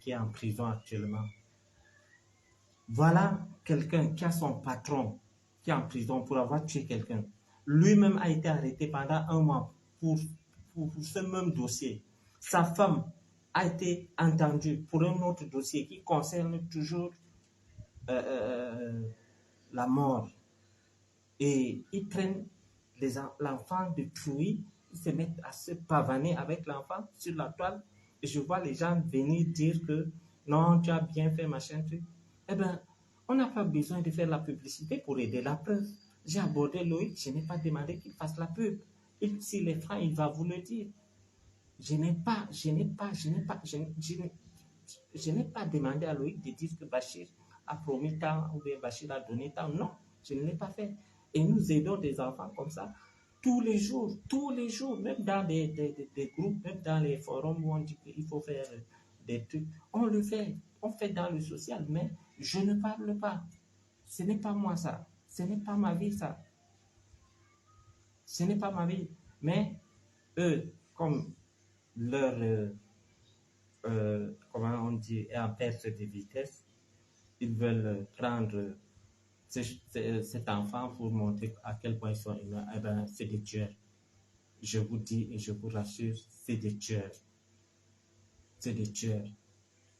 qui est en prison actuellement. Voilà quelqu'un qui a son patron qui est en prison pour avoir tué quelqu'un. Lui-même a été arrêté pendant 1 mois pour ce même dossier. Sa femme a été entendue pour un autre dossier qui concerne toujours la mort. Et ils prennent l'enfant de Trouy, ils se mettent à se pavaner avec l'enfant sur la toile. Et je vois les gens venir dire que non, tu as bien fait, machin, truc. Eh bien, on n'a pas besoin de faire la publicité pour aider la preuve. J'ai abordé Loïc, je n'ai pas demandé qu'il fasse la pub. S'il est franc, il va vous le dire. Je n'ai pas demandé à Loïc de dire que Bachir a promis tant ou bien Bachir a donné tant. Non, je ne l'ai pas fait. Et nous aidons des enfants comme ça tous les jours, même dans des groupes, même dans les forums où on dit qu'il faut faire des trucs. On le fait, on fait dans le social, mais je ne parle pas. Ce n'est pas moi ça, ce n'est pas ma vie ça. Ce n'est pas ma vie. Mais eux, comme leur, comment on dit, est en perte de vitesse, ils veulent prendre cet enfant pour montrer à quel point ils sont humains. Eh bien, c'est des tueurs. Je vous dis et je vous rassure, c'est des tueurs. C'est des tueurs.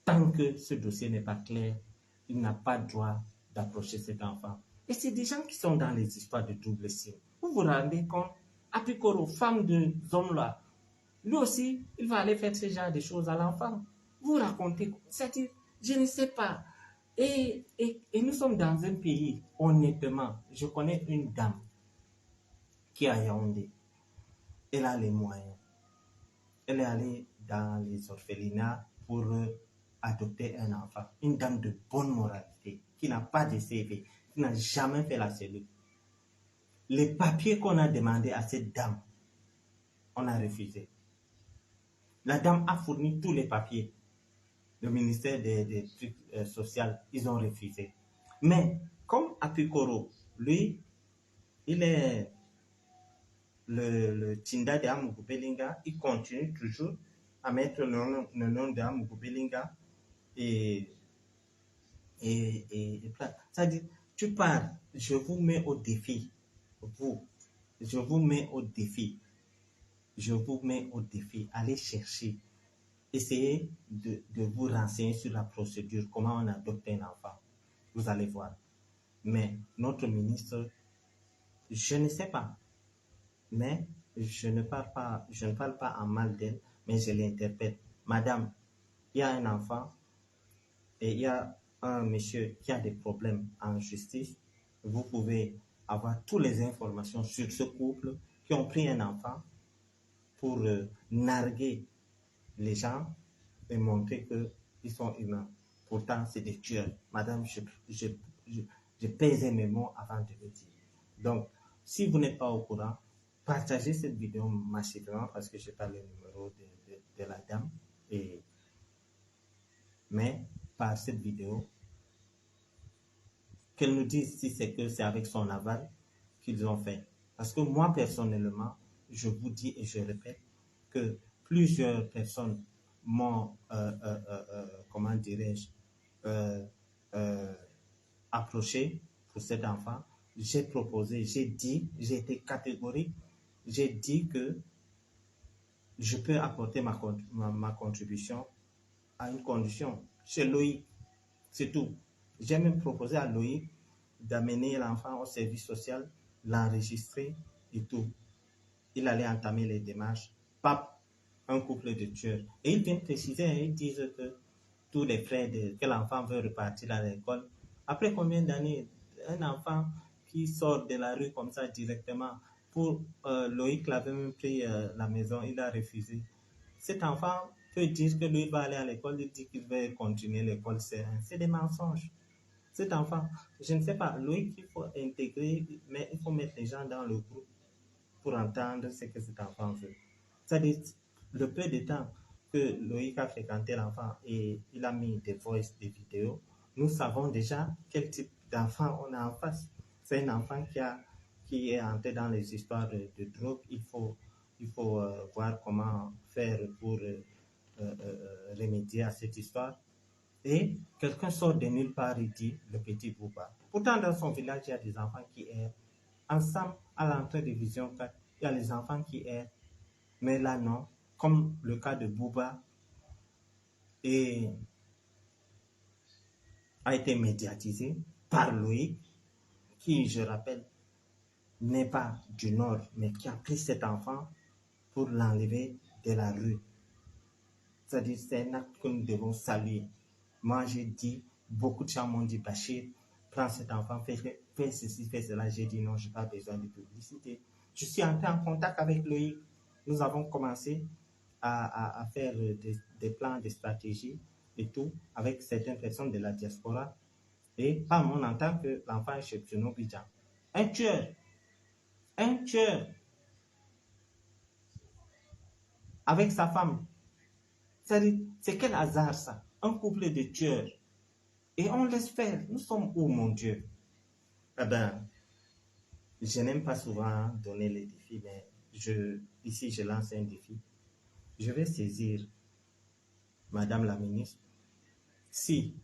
Tant que ce dossier n'est pas clair, il n'a pas le droit d'approcher cet enfant. Et c'est des gens qui sont dans les histoires de double signe. Vous vous rendez compte? Apicoro, femme de hommes-là, lui aussi, il va aller faire ce genre de choses à l'enfant. Vous racontez, c'est-à-dire, je ne sais pas. Et nous sommes dans un pays, honnêtement, je connais une dame qui est à Yaoundé. Elle a les moyens. Elle est allée dans les orphelinats pour adopter un enfant. Une dame de bonne moralité, qui n'a pas de CV, qui n'a jamais fait la cellule. Les papiers qu'on a demandé à cette dame, on a refusé. La dame a fourni tous les papiers. Le ministère des trucs sociaux, ils ont refusé. Mais comme Apikoro, lui, il est le Tinda de Amugu Belinga, il continue toujours à mettre le nom de Amugu Belinga et c'est-à-dire, tu pars, je vous mets au défi, je vous mets au défi, allez chercher, essayez de vous renseigner sur la procédure, comment on adopte un enfant, vous allez voir. Mais notre ministre, je ne sais pas, mais je ne parle pas en mal d'elle, mais je l'interpelle. Madame, il y a un enfant et il y a un monsieur qui a des problèmes en justice. Vous pouvez avoir toutes les informations sur ce couple qui ont pris un enfant pour narguer les gens et montrer qu'ils sont humains. Pourtant, c'est des tueurs. Madame, je pèse mes mots avant de le dire. Donc, si vous n'êtes pas au courant, partagez cette vidéo massivement parce que je n'ai pas le numéro de la dame. Mais par cette vidéo, qu'elle nous dise si c'est avec son aval qu'ils ont fait. Parce que moi, personnellement, je vous dis et je répète que plusieurs personnes m'ont, comment dirais-je, approché pour cet enfant. J'ai proposé, j'ai dit, j'ai été catégorique, j'ai dit que je peux apporter ma contribution à une condition. Chez Loïc, c'est tout. J'ai même proposé à Loïc d'amener l'enfant au service social, l'enregistrer et tout. Il allait entamer les démarches. Pas un couple de tueurs. Et ils viennent préciser, ils disent que tous les frais que l'enfant veut repartir à l'école. Après combien d'années, un enfant qui sort de la rue comme ça directement, pour Loïc l'avait même pris la maison, il a refusé. Cet enfant peut dire que lui va aller à l'école, il dit qu'il va continuer l'école, c'est des mensonges. Cet enfant, je ne sais pas, Loïc, il faut intégrer, mais il faut mettre les gens dans le groupe pour entendre ce que cet enfant veut. C'est-à-dire, le peu de temps que Loïc a fréquenté l'enfant et il a mis des voices, des vidéos, nous savons déjà quel type d'enfant on a en face. C'est un enfant qui est entré dans les histoires de drogue. Il faut voir comment faire pour remédier à cette histoire. Et quelqu'un sort de nulle part et dit le petit Bouba. Pourtant, dans son village, il y a des enfants qui errent. Ensemble, à l'entrée de Vision 4, il y a les enfants qui errent. Mais là, non. Comme le cas de Bouba et a été médiatisé par Loïc, qui, je rappelle, n'est pas du Nord, mais qui a pris cet enfant pour l'enlever de la rue. C'est-à-dire, c'est un acte que nous devons saluer. Moi, j'ai dit, beaucoup de gens m'ont dit, Bachir, prends cet enfant, fais ceci, fais cela. J'ai dit non, je n'ai pas besoin de publicité. Je suis entré en contact avec Loïc. Nous avons commencé à faire des plans, des stratégies et tout avec certaines personnes de la diaspora. Et pas mon en tant que l'enfant est chez Bruno Bidjan. Un tueur, avec sa femme. C'est quel hasard ça? Un couple de tueurs. Et on laisse faire. Nous sommes où, mon Dieu? Eh bien, je n'aime pas souvent donner les défis, mais ici, je lance un défi. Je vais saisir Madame la ministre. Si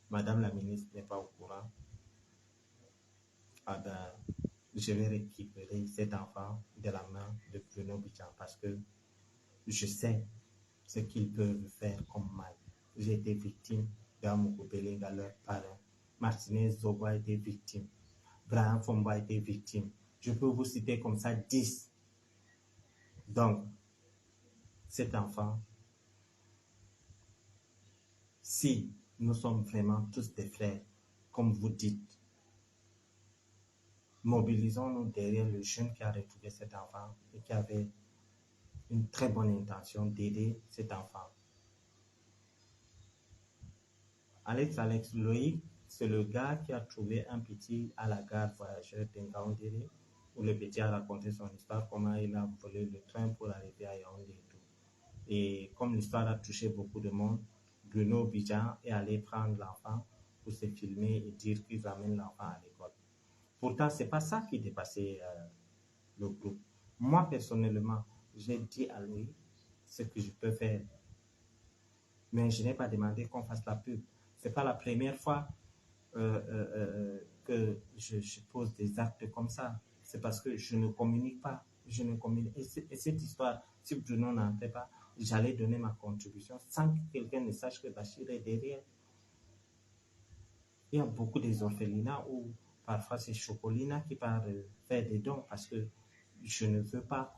Madame la ministre n'est pas au courant, eh ben, je vais récupérer cet enfant de la main de Bruno Bidjan parce que je sais ce qu'ils peuvent faire comme mal. J'ai été victime d'Amoukou Belinga, leur parrain. Martinez Zogo a été victime. Brian Fombo a été victime. Je peux vous citer comme ça 10. Donc, cet enfant, si nous sommes vraiment tous des frères, comme vous dites, mobilisons-nous derrière le jeune qui a retrouvé cet enfant et qui avait une très bonne intention d'aider cet enfant. Alex Loïc, c'est le gars qui a trouvé un petit à la gare voyageur d'Ingaoundéré, où le petit a raconté son histoire, comment il a volé le train pour arriver à Yaoundé et tout. Et comme l'histoire a touché beaucoup de monde, Bruno Bidjan est allé prendre l'enfant pour se filmer et dire qu'il ramène l'enfant à l'école. Pourtant, ce n'est pas ça qui dépassait le groupe. Moi, personnellement, j'ai dit à lui ce que je peux faire. Mais je n'ai pas demandé qu'on fasse la pub. Ce n'est pas la première fois que je pose des actes comme ça. C'est parce que je ne communique pas. Je ne communique. Et cette histoire, si Bruno n'en fait pas, j'allais donner ma contribution sans que quelqu'un ne sache que Bachir est derrière. Il y a beaucoup des orphelinats où parfois c'est Chocolina qui part faire des dons parce que je ne veux pas.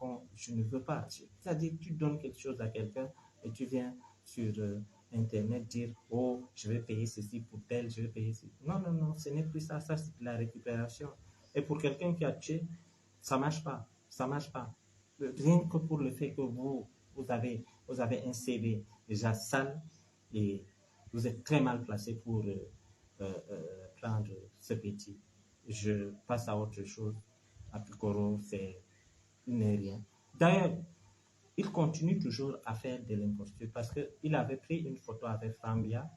C'est-à-dire, tu donnes quelque chose à quelqu'un et tu viens sur Internet dire, oh, je vais payer ceci pour tel, je vais payer ceci. Non, ce n'est plus ça, c'est de la récupération. Et pour quelqu'un qui a tué, ça ne marche pas, Rien que pour le fait que vous avez un CV déjà sale et vous êtes très mal placé pour prendre ce petit. Je passe à autre chose. À Picoro, il n'est rien. D'ailleurs, il continue toujours à faire de l'imposture parce qu'il avait pris une photo avec Frambia,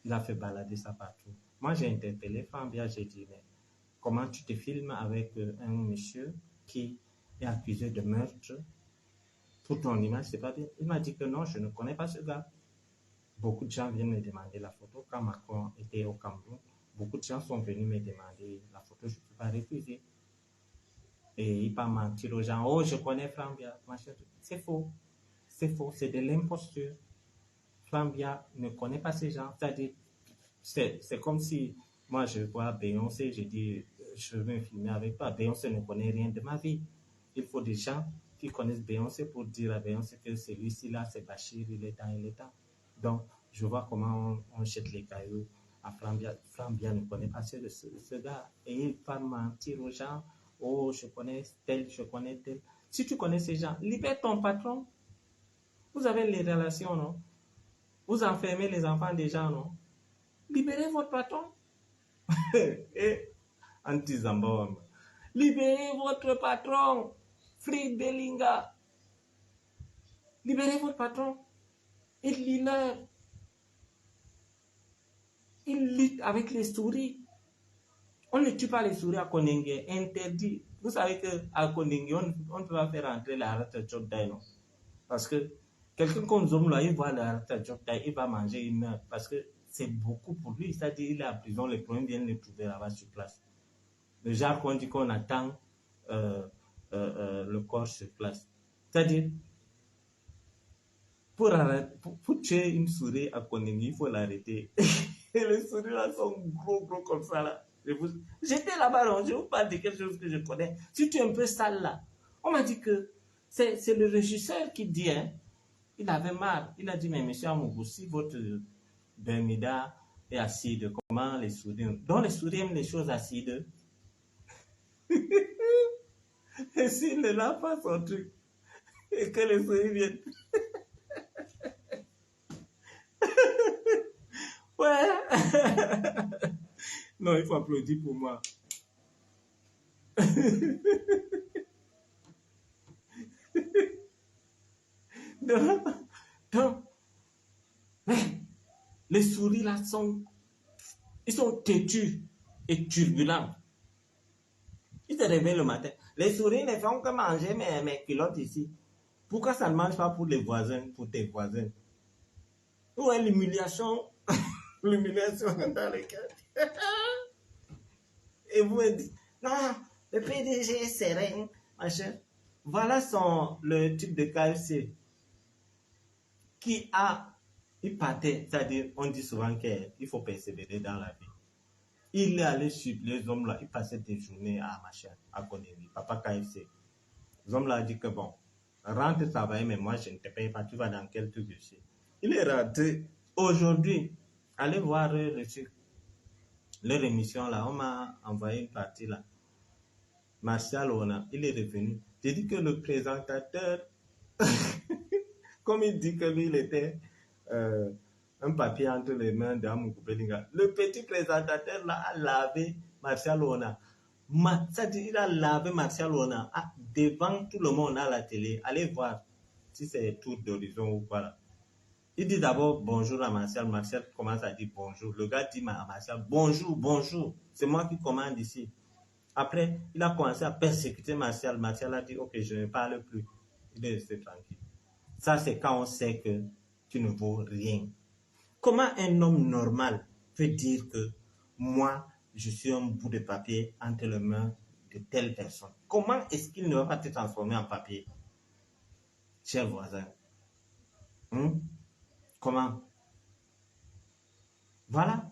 il a fait balader ça partout. Moi, j'ai interpellé Frambia, j'ai dit, mais comment tu te filmes avec un monsieur qui est accusé de meurtre pour ton image, c'est pas bien. Il m'a dit que non, je ne connais pas ce gars. Beaucoup de gens viennent me demander la photo. Quand Macron était au Cameroun, beaucoup de gens sont venus me demander la photo, je ne peux pas refuser. Et il pas mentir aux gens, oh, je connais Frambia. C'est faux, c'est de l'imposture. Frambia ne connaît pas ces gens. C'est-à-dire, c'est comme si moi je vois Beyoncé, je dis, je veux me filmer avec toi. Beyoncé ne connaît rien de ma vie. Il faut des gens qui connaissent Beyoncé pour dire à Beyoncé que celui-ci là, c'est Bachir, il est temps. Donc, je vois comment on jette les cailloux à Frambia. Frambia ne connaît pas ce gars. Et il va mentir aux gens. Oh, je connais tel. Si tu connais ces gens, libère ton patron. Vous avez les relations, non? Vous enfermez les enfants des gens, non? Libérez votre patron. Et anti-Zambawama. Libérez votre patron. Free Belinga. Libérez votre patron. Il lit avec les souris. On ne tue pas les souris à Konenge, interdit. Vous savez qu'à Konenge, on ne peut pas faire entrer la rate de Dino. Parce que Quelqu'un comme Zomlo, il voit la il va manger, il meurt. Parce que c'est beaucoup pour lui. C'est-à-dire, il est en prison, les problèmes viennent le trouver là-bas sur place. Le genre qu'on dit qu'on attend le corps sur place. C'est-à-dire, pour tuer une souris à Koningui, il faut l'arrêter. Et les souris là sont gros comme ça là. J'étais là-bas, je vous parle de quelque chose que je connais. Si tu es un peu sale là, on m'a dit que c'est le régisseur qui dit, hein, il avait marre. Il a dit, mais monsieur Amougou, si votre Bermuda est acide, comment les souris... Donc les souris aiment les choses acides. Et s'il ne lave pas son truc, et que les souris viennent... Ouais. Non, il faut applaudir pour moi. Donc, les souris là ils sont têtus et turbulents. Ils se réveillent le matin. Les souris ne font que manger mes culottes ici. Pourquoi ça ne mange pas pour les voisins, pour tes voisins? Où est l'humiliation? L'humiliation dans les cas. Et vous me dites, non, le PDG est serein, machin. Voilà le type de KFC qui il partait, c'est-à-dire, on dit souvent qu'il faut persévérer dans la vie. Il est allé suivre les hommes là, il passait des journées à machin, à Konemi, papa KFC. Les hommes là dit que bon, rentre travailler, mais moi je ne te paye pas, tu vas dans quel truc je sais. Il est rentré aujourd'hui, allez voir leur émission là, on m'a envoyé une partie là. Martial Ona, il est revenu. J'ai dit que le présentateur, comme il dit que lui, il était un papier entre les mains d'Amoukou Belinga. Le petit présentateur là a lavé Martial Ona. Il a lavé Martial Ona devant tout le monde à la télé. Allez voir si c'est tour d'horizon ou quoi là. Il dit d'abord bonjour à Martial. Martial commence à dire bonjour. Le gars dit à Martial bonjour, bonjour. C'est moi qui commande ici. Après, il a commencé à persécuter Martial. Martial a dit, ok, je ne parle plus. Il est resté tranquille. Ça, c'est quand on sait que tu ne vaux rien. Comment un homme normal peut dire que moi, je suis un bout de papier entre les mains de telle personne? Comment est-ce qu'il ne va pas te transformer en papier, cher voisin? Comment? Voilà.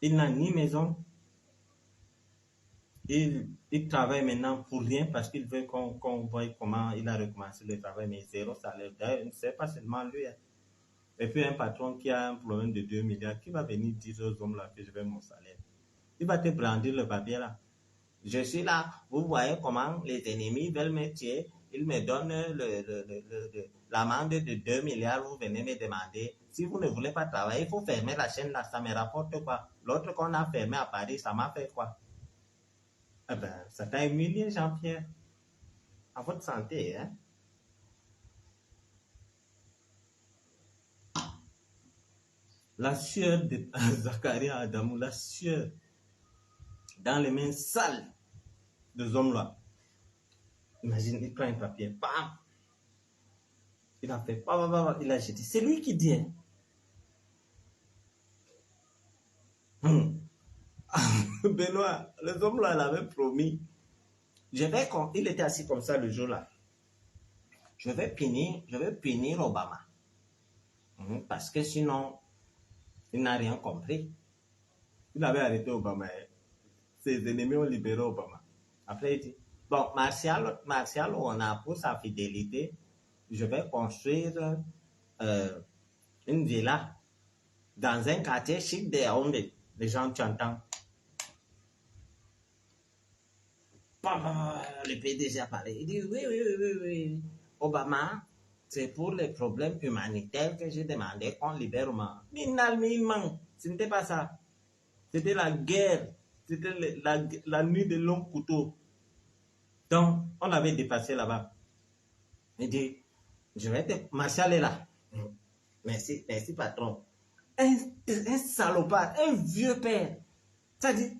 Il n'a ni maison. Il travaille maintenant pour rien parce qu'il veut qu'on voie comment il a recommencé le travail, mais zéro salaire. D'ailleurs, c'est pas seulement lui. Et puis un patron qui a un problème de 2 milliards, qui va venir dire aux hommes là que je veux mon salaire? Il va te brandir le papier là. Je suis là, vous voyez comment les ennemis veulent me tuer. Ils me donnent l'amende de 2 milliards, vous venez me demander. Si vous ne voulez pas travailler, il faut fermer la chaîne là, ça me rapporte quoi? L'autre qu'on a fermé à Paris, ça m'a fait quoi? Eh ben, ça t'a humilié, Jean-Pierre. À votre santé, hein? La sueur de Zakaria Adamou, la sueur dans les mains sales de ce homme-là. Imagine, il prend un papier, bam! Il a fait, bam, il a jeté. C'est lui qui dit, hein? Benoît, les hommes là l'avaient promis. Il était assis comme ça le jour-là. Je vais punir Obama. Parce que sinon, il n'a rien compris. Il avait arrêté Obama. Ses ennemis ont libéré Obama. Après, il dit, bon, Martial, on a pour sa fidélité, je vais construire une villa dans un quartier chic de Yaoundé. Les gens t'entendent. Le PDG a parlé. Il dit, oui. Obama, c'est pour les problèmes humanitaires que j'ai demandé qu'on libère Obama. Finalement, ce n'était pas ça. C'était la guerre. C'était la nuit de longs couteaux. Donc, on l'avait dépassé là-bas. Il dit, je vais te... Martial est là. Merci patron. Un salopard, un vieux père. Ça dit,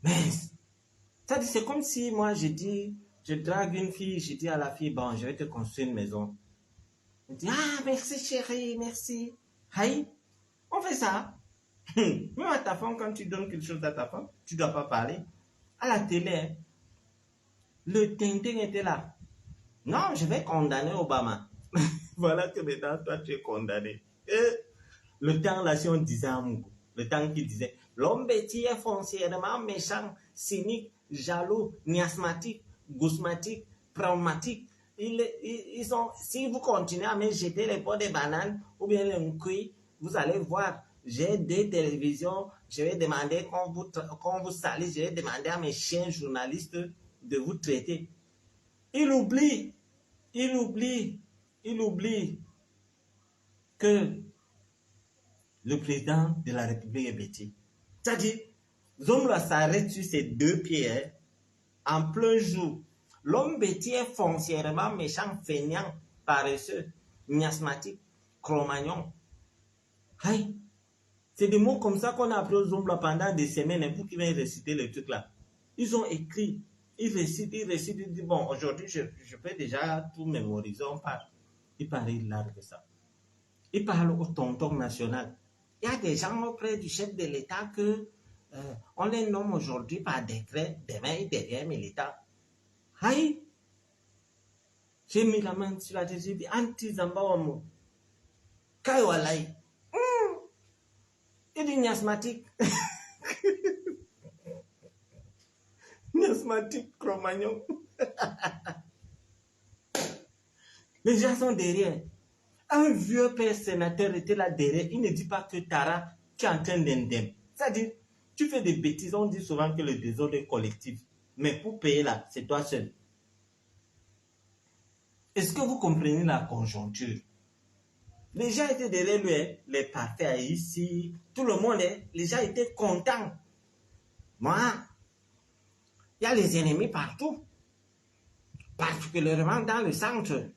mais... C'est comme si moi, je drague une fille, je dis à la fille, bon, je vais te construire une maison. Il dit, ah, merci chérie, merci. Aïe, on fait ça. Même à ta femme, quand tu donnes quelque chose à ta femme, tu ne dois pas parler. À la télé, hein, le Tintin était là. Non, je vais condamner Obama. Voilà que maintenant, toi, tu es condamné. Et le temps, là, si on disait à Mungo, le temps qui disait, l'homme bêtis est foncièrement méchant, cynique, jaloux, miasmatique, gousmatique, pragmatique. Ils sont, si vous continuez à me jeter les pots de bananes ou bien les cuits, vous allez voir, j'ai des télévisions, je vais demander qu'on vous salisse, je vais demander à mes chiens journalistes de vous traiter. Il oublie, il oublie, il oublie que le président de la République est bêtise. C'est-à-dire, Zomla s'arrête sur ses deux pieds, hein, en plein jour. L'homme bêtis est foncièrement méchant, feignant, paresseux, miasmatique, cro-magnon. Aïe, c'est des mots comme ça qu'on a appris aux Zomla pendant des semaines pour qu'ils viennent réciter le truc là. Ils ont écrit, ils récitent, ils disent, bon, aujourd'hui, je peux déjà tout mémoriser, il paraît, il largue ça. Il parle au tonton national. Il y a des gens auprès du chef de l'État que on les nomme aujourd'hui par décret, demain ils deviennent militants. Aïe! J'ai mis la main sur la tête, j'ai dit anti-Zambawamo. Kaiwalai. Il dit miasmatique. Miasmatique, Cro-Magnon. Les gens sont derrière. Un vieux père sénateur était là derrière. Il ne dit pas que Tara, tu es en train d'indemne. C'est-à-dire, tu fais des bêtises. On dit souvent que le désordre est collectif. Mais pour payer là, c'est toi seul. Est-ce que vous comprenez la conjoncture? Les gens étaient derrière lui, les parfaits ici, tout le monde, les gens étaient contents. Moi, il y a les ennemis partout, particulièrement dans le centre.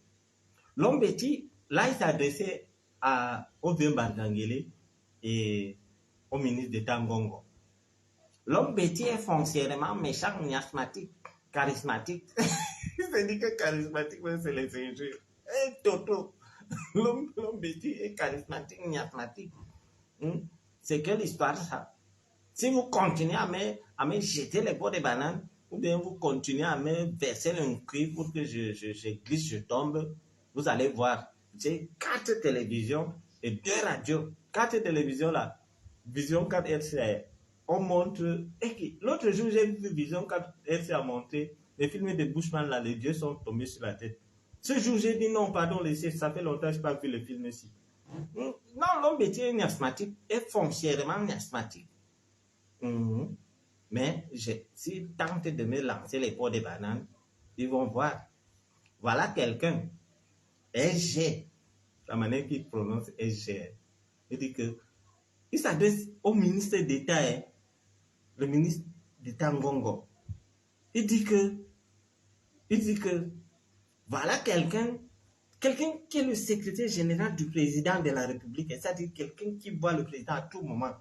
L'homme bêtis, là, il s'adressait au vieux Bardangele et au ministre d'État Ngongo. L'homme bêtis est foncièrement méchant, miasmatique, charismatique. Il se dit que charismatique, c'est les injures. Et Toto, l'homme bêtis est charismatique, miasmatique. C'est quelle histoire ça? Si vous continuez à me jeter les pots de bananes, ou bien vous continuez à me verser un cri pour que je glisse, je tombe, vous allez voir. J'ai 4 télévisions et 2 radios. 4 télévisions là. Vision 4 RCA. On montre. L'autre jour, j'ai vu Vision 4 RCA montrer les films de Bushman là, les dieux sont tombés sur la tête. Ce jour, j'ai dit non, pardon, laissez, ça fait longtemps que je n'ai pas vu le film ici. Non, l'homme bêtis est miasmatique, est foncièrement miasmatique. Mais s'ils tentent de me lancer les pots de bananes, ils vont voir. Voilà quelqu'un. SG. La manière qu'il prononce SG. Il dit que il s'adresse au ministre d'État, le ministre d'État Ngongo. Il dit que voilà quelqu'un qui est le secrétaire général du président de la République, c'est-à-dire quelqu'un qui voit le président à tout moment.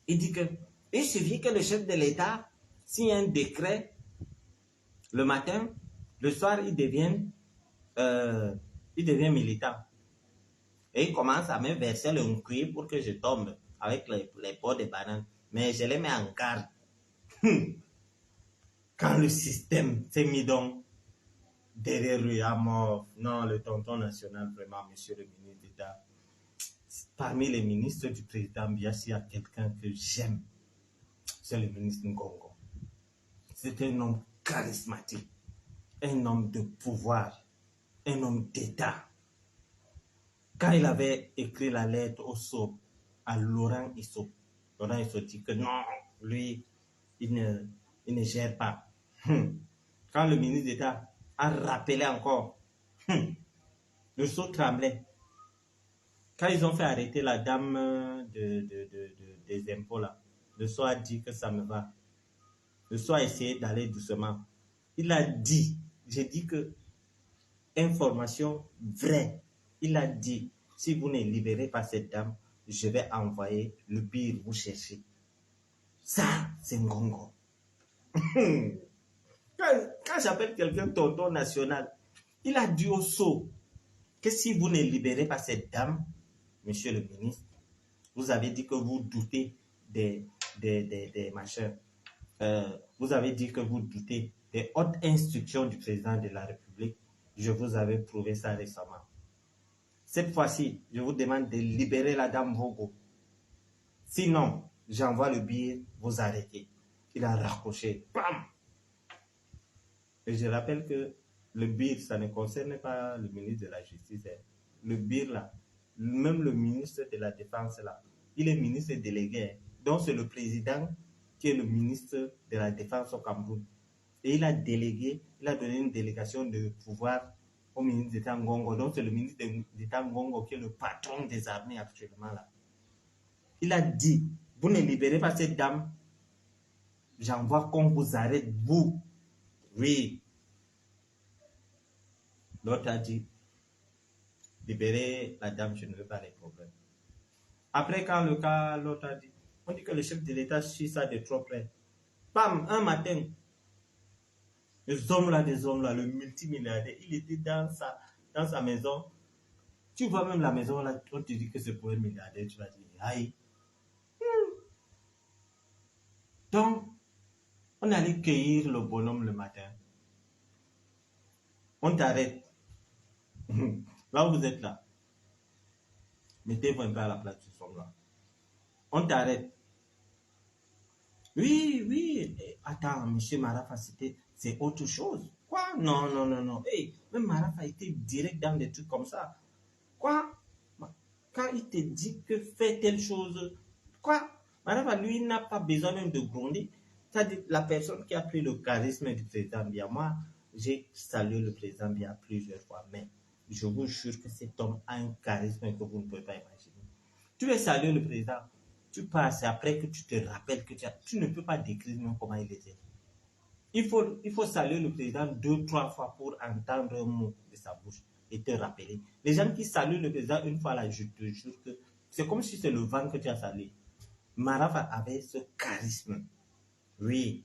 Il dit que il suffit que le chef de l'État signe un décret le matin, le soir, il devient militant. Et il commence à me verser le cuir pour que je tombe avec les pots de bananes. Mais je les mets en garde. Quand le système s'est mis donc derrière lui à mort, non, le tonton national, vraiment, monsieur le ministre d'État, parmi les ministres du président Biya, s'il y a quelqu'un que j'aime, c'est le ministre Ngongo. C'est un homme charismatique, un homme de pouvoir, un homme d'État. Quand il avait écrit la lettre au SOP, à Laurent Issop dit que non, lui, il ne gère pas. Quand le ministre d'État a rappelé encore, le SOP tremblait. Quand ils ont fait arrêter la dame des impôts, là, le SOP a dit que ça me va. Le SOP a essayé d'aller doucement. Il a dit, j'ai dit que information vraie, il a dit, si vous ne libérez pas cette dame, je vais envoyer le pire vous chercher. Ça, c'est Ngongo. Quand j'appelle quelqu'un tonton national, il a dit au saut, que si vous ne libérez pas cette dame, monsieur le ministre, vous avez dit que vous doutez des machins. Vous avez dit que vous doutez des hautes instructions du président de la République. Je vous avais prouvé ça récemment. Cette fois-ci, je vous demande de libérer la dame Vogo. Sinon, j'envoie le billet, vous arrêtez. Il a raccroché. Bam! Et je rappelle que le BIR, ça ne concerne pas le ministre de la Justice. Le BIR, là, même le ministre de la Défense, là, il est ministre délégué. Donc, c'est le président qui est le ministre de la Défense au Cameroun. Et il a délégué, il a donné une délégation de pouvoir au ministre d'État Ngongo. Donc, c'est le ministre d'État Ngongo qui est le patron des armées actuellement, là. Il a dit, vous ne libérez pas cette dame, j'envoie qu'on vous arrête, vous. Oui. L'autre a dit, libérez la dame, je ne veux pas les problèmes. Après, quand le cas, l'autre a dit, on dit que le chef de l'État suit ça de trop près. Bam, un matin, les hommes là, le multimilliardaire, il était dans sa maison. Tu vois même la maison là, on te dit que c'est pour un milliardaire, tu vas dire, aïe. Donc, on allait cueillir le bonhomme le matin. On t'arrête. Là où vous êtes là, mettez-vous un peu à la place de ce homme-là. On t'arrête. Oui. Attends, monsieur Marafa, c'est autre chose. Quoi? Non. Hey, même Marafa était direct dans des trucs comme ça. Quoi? Quand il te dit que fais telle chose, quoi? Marafa, lui, n'a pas besoin même de gronder. C'est-à-dire, la personne qui a pris le charisme du président Biya, moi, j'ai salué le président Biya plusieurs fois, mais je vous jure que cet homme a un charisme que vous ne pouvez pas imaginer. Tu veux saluer le président, tu passes après que tu te rappelles que tu ne peux pas décrire même comment il était. Il faut saluer le président 2-3 fois pour entendre un mot de sa bouche et te rappeler. Les gens qui saluent le président une fois là, je te jure que c'est comme si c'est le vent que tu as salué. Marafa avait ce charisme. Oui.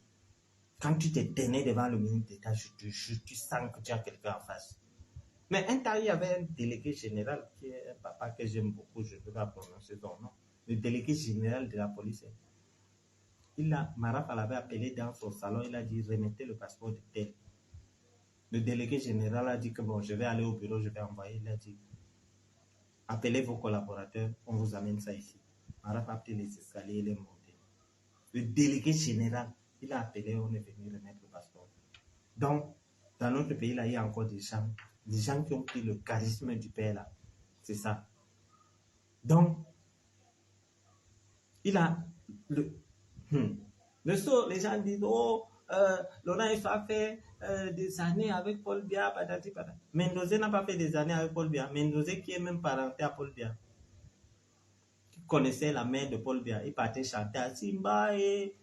Quand tu te tenais devant le ministre d'État, je te jure, tu sens que tu as quelqu'un en face. Mais un temps, il y avait un délégué général qui est un papa que j'aime beaucoup, je ne peux pas prononcer son nom. Le délégué général de la police. Marafa l'avait appelé dans son salon, il a dit remettez le passeport de tel. Le délégué général a dit que bon, je vais aller au bureau, je vais envoyer. Il a dit appelez vos collaborateurs, on vous amène ça ici. Marafa a pris les escaliers, il est monté. Le délégué général, il a appelé, on est venu remettre le passeport. Donc, dans notre pays, là, il y a encore des gens qui ont pris le charisme du père, là. C'est ça. Donc, il a le saut, les gens disent, oh, Laurent F a fait des années avec Paul Biya, patati patata. Mendoza n'a pas fait des années avec Paul Biya. Mendoza qui est même parenté à Paul Biya, qui connaissait la mère de Paul Biya, il partait chanter à Simba et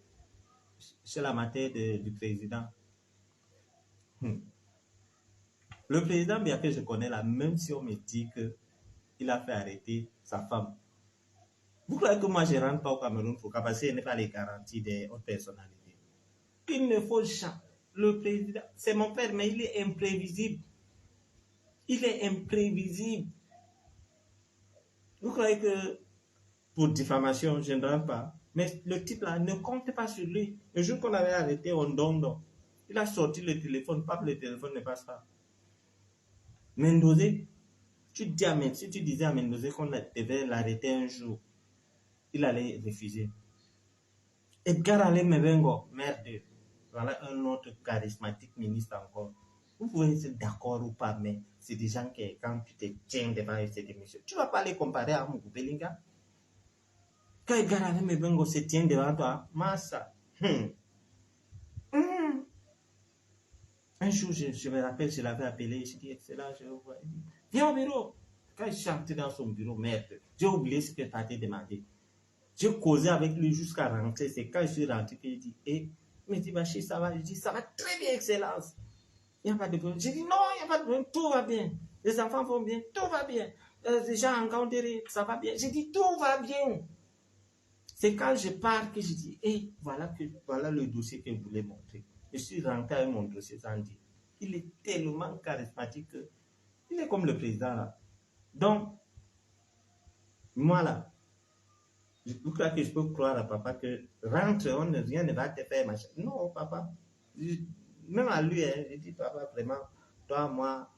chez la mère du président. Le président Biya que je connais là, même si on me dit qu'il a fait arrêter sa femme, vous croyez que moi je ne rentre pas au Cameroun pour parce qu'il n'est pas les garanties des hautes personnalités. Il ne faut jamais. Le président, c'est mon père, mais il est imprévisible. Il est imprévisible. Vous croyez que pour diffamation, je ne rentre pas? Mais le type là, ne compte pas sur lui. Le jour qu'on avait arrêté Ondondo, il a sorti le téléphone, pas que le téléphone ne passe pas. Mendoza, si tu disais à Mendoza qu'on devait l'arrêter un jour, il allait refuser. Edgar Alain Mebengo, merde, voilà un autre charismatique ministre encore. Vous pouvez être d'accord ou pas, mais c'est des gens qui, quand tu te tiens devant cette émission, tu ne vas pas les comparer à Mougou Belinga. Quand Edgar Alain Mebengo se tient devant toi, massa. Un jour, je me rappelle, je l'avais appelé, je dis, excellent, je vois. Viens au bureau. Quand je suis entré dans son bureau, merde, j'ai oublié ce que tu as demandé. J'ai causé avec lui jusqu'à rentrer. C'est quand je suis rentré qu'il dit, mais Tibachi, ça va? Je dis, ça va très bien, excellence. Il n'y a pas de problème. J'ai dit, non, il n'y a pas de problème, tout va bien. Les enfants vont bien, tout va bien. Les gens encadrés, ça va bien. J'ai dit, tout va bien. C'est quand je pars que je dis, voilà le dossier que je voulais montrer. Je suis rentré avec mon dossier sans dire. Il est tellement charismatique que, il est comme le président là. Donc, moi là, je crois que je peux croire à papa que rentre, rien ne va te faire machin. Non, papa. Même à lui, hein, je dis, papa, vraiment, toi, moi,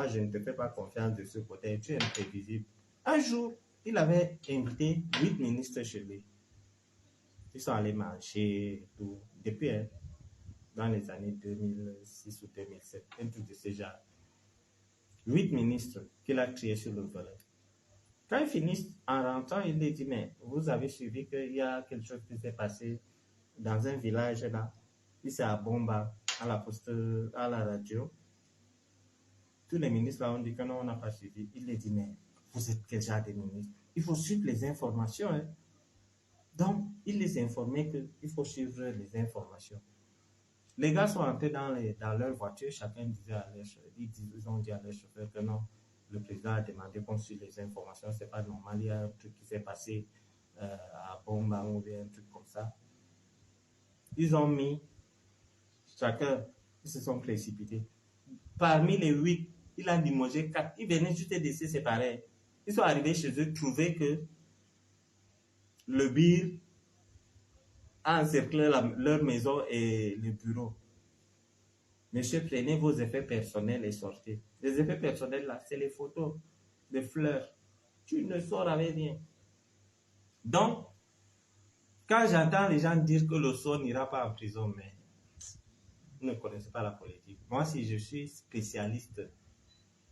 je ne te fais pas confiance de ce côté. Tu es imprévisible. Un jour, il avait invité 8 ministres chez lui. Ils sont allés marcher, tout. Depuis, hein, dans les années 2006 ou 2007, un truc de ce genre. 8 ministres qu'il a triés sur le volet. Quand ils finissent, en rentrant, il les dit, mais vous avez suivi qu'il y a quelque chose qui s'est passé dans un village là, ici à Bomba, à la poste, à la radio. Tous les ministres là ont dit que non, on n'a pas suivi. Il les dit, mais vous êtes quel genre de ministre? Il faut suivre les informations. Hein. Donc, il les informait qu'il faut suivre les informations. Les gars sont entrés dans leur voiture, chacun disait à leur chauffeur, ils ont dit à leur chauffeur que non, le président a demandé qu'on suive les informations, c'est pas normal, il y a un truc qui s'est passé à Bomba ou bien un truc comme ça. Ils ont mis, chacun, ils se sont précipités. Parmi les 8, il a limogé 4, ils venaient juste de se séparer. Ils sont arrivés chez eux, trouver que le bir a encerclé leur maison et le bureau. Monsieur, prenez vos effets personnels et sortez. Les effets personnels, là, c'est les photos, les fleurs. Tu ne sors avec rien. Donc, quand j'entends les gens dire que le son n'ira pas en prison, mais vous ne connaissez pas la politique. Moi, si je suis spécialiste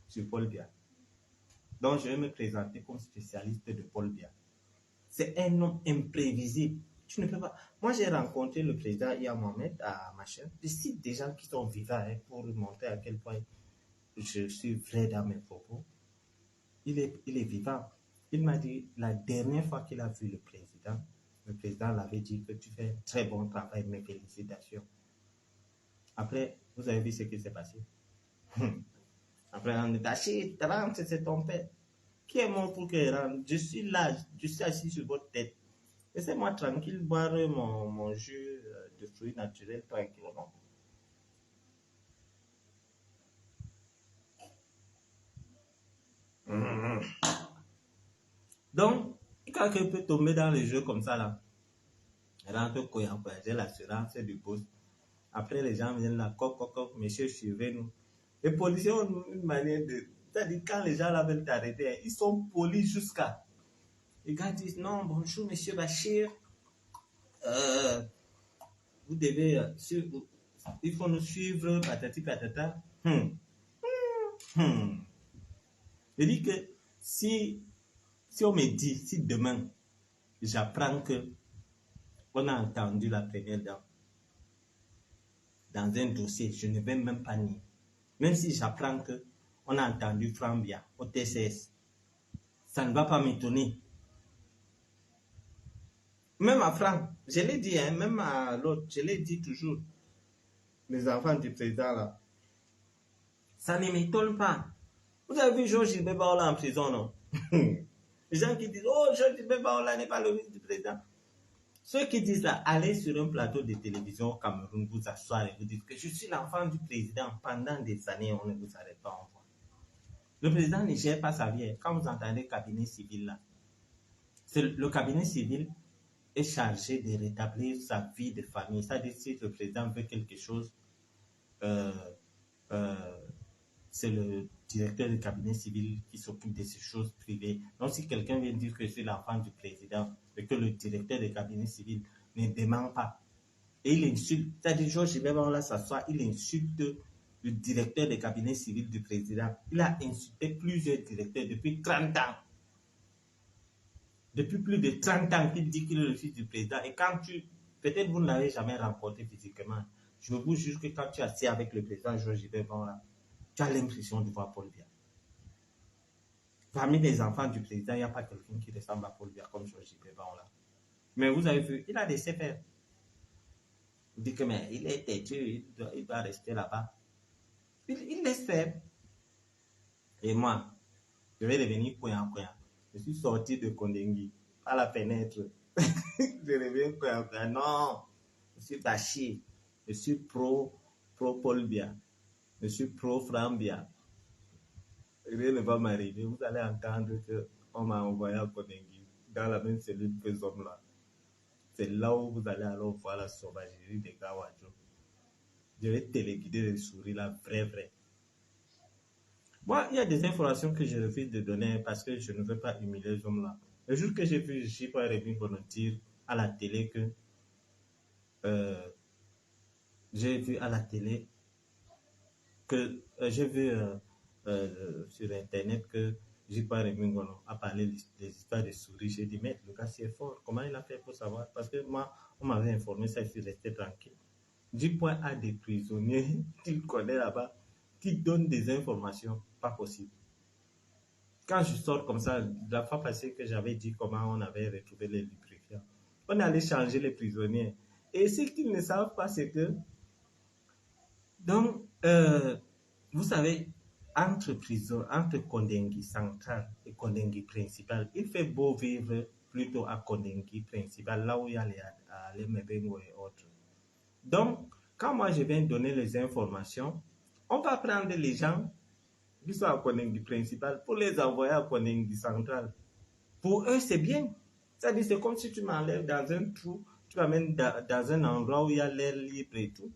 sur Paul Biya, donc je vais me présenter comme spécialiste de Paul Biya. C'est un homme imprévisible. Tu ne peux pas. Moi, j'ai rencontré le président Iya Mohamed à ma chaîne. Je cite des gens qui sont vivants hein, pour montrer à quel point je suis vrai dans mes propos. Il est vivant. Il m'a dit, la dernière fois qu'il a vu le président l'avait dit que tu fais un très bon travail, mes félicitations. Après, vous avez vu ce qui s'est passé. Après, on est acheté, rentre, c'est ton père. Qui est mon pour que rentre? Je suis là, je suis assis sur votre tête. Laissez-moi tranquille boire mon jus de fruits naturels tranquillement. Donc, quand quelqu'un peut tomber dans les jeux comme ça, là, rentre Koyankoya, j'ai l'assurance, c'est du boss. Après, les gens viennent là, coq, monsieur, suivez-nous. Les policiers ont une manière de. C'est-à-dire, quand les gens là veulent t'arrêter, ils sont polis jusqu'à. Les gars disent non, bonjour, monsieur Bachir. Vous devez. Il faut nous suivre, patati patata. Je dis que si on me dit, si demain, j'apprends que on a entendu la première dame dans un dossier, je ne vais même pas nier. Même si j'apprends que on a entendu Franck Biya au TCS, ça ne va pas m'étonner. Même à Franck, je l'ai dit, hein, même à l'autre, je l'ai dit toujours, les enfants du président là, ça ne m'étonne pas. Vous avez vu Georges Gilbert Baola en prison, non? Les gens qui disent, oh, Georges Gilbert Baola n'est pas le ministre du président. Ceux qui disent là, allez sur un plateau de télévision au Cameroun, vous asseoir et vous dites que je suis l'enfant du président. Pendant des années, on ne vous arrête pas en voix. Le président ne gère pas sa vie. Quand vous entendez cabinet civil là, le cabinet civil est chargé de rétablir sa vie de famille. C'est-à-dire si le président veut quelque chose, c'est le directeur du cabinet civil qui s'occupe de ces choses privées. Donc si quelqu'un vient dire que je suis l'enfant du président et que le directeur du cabinet civil ne demande pas, et il insulte, c'est-à-dire Georges Gilbert là s'assoit, il insulte le directeur du cabinet civil du président. Il a insulté plusieurs directeurs depuis 30 ans. Depuis plus de 30 ans qu'il dit qu'il est le fils du président. Et quand peut-être vous ne l'avez jamais rencontré physiquement, je vous jure que quand tu es assis avec le président Georges Gilbert là, tu as l'impression de voir Paul Biya. Parmi les enfants du président, il n'y a pas quelqu'un qui ressemble à Paul Biya comme Georges Gilbert là. Mais vous avez vu, il a laissé faire. Vous dites que mais il est têtu, il doit rester là-bas. Il laisse faire. Et moi, je vais revenir point. Je suis sorti de Kondengui par la fenêtre. Je reviens point. Non, je suis Bachir. Je suis pro Paul Biya. Je suis pro Franck Biya. rien ne va m'arriver. Vous allez entendre qu'on m'a envoyé à Konengi, dans la même cellule que ce homme-là. C'est là où vous allez alors voir la sauvagerie des gars Wadjo. Je vais téléguider les souris là, vrai. Moi, il y a des informations que je refuse de donner parce que je ne veux pas humilier les hommes là. Le jour que j'ai vu J.P. Rémi dire à la télé que j'ai vu à la télé que j'ai vu sur internet que J.P. Rémi a parlé des histoires de souris. J'ai dit, mais le gars c'est fort. Comment il a fait pour savoir? Parce que moi, on m'avait informé ça, je suis resté tranquille. J.P. a des prisonniers qu'il connaît là-bas qui donnent des informations pas possibles. Quand je sors comme ça, la fois passée que j'avais dit comment on avait retrouvé les lubrifiants, on allait changer les prisonniers. Et ce qu'ils ne savent pas, c'est que, donc, vous savez, entre prison, entre Kondengi central et Kondengi principal, il fait beau vivre plutôt à Kondengi principal, là où il y a les Mebengo et autres. Donc, quand moi je viens donner les informations, on va prendre les gens qui sont à Kondengi principal pour les envoyer à Kondengi central. Pour eux, c'est bien. C'est-à-dire, c'est comme si tu m'enlèves dans un trou, tu m'amènes dans un endroit où il y a l'air libre et tout.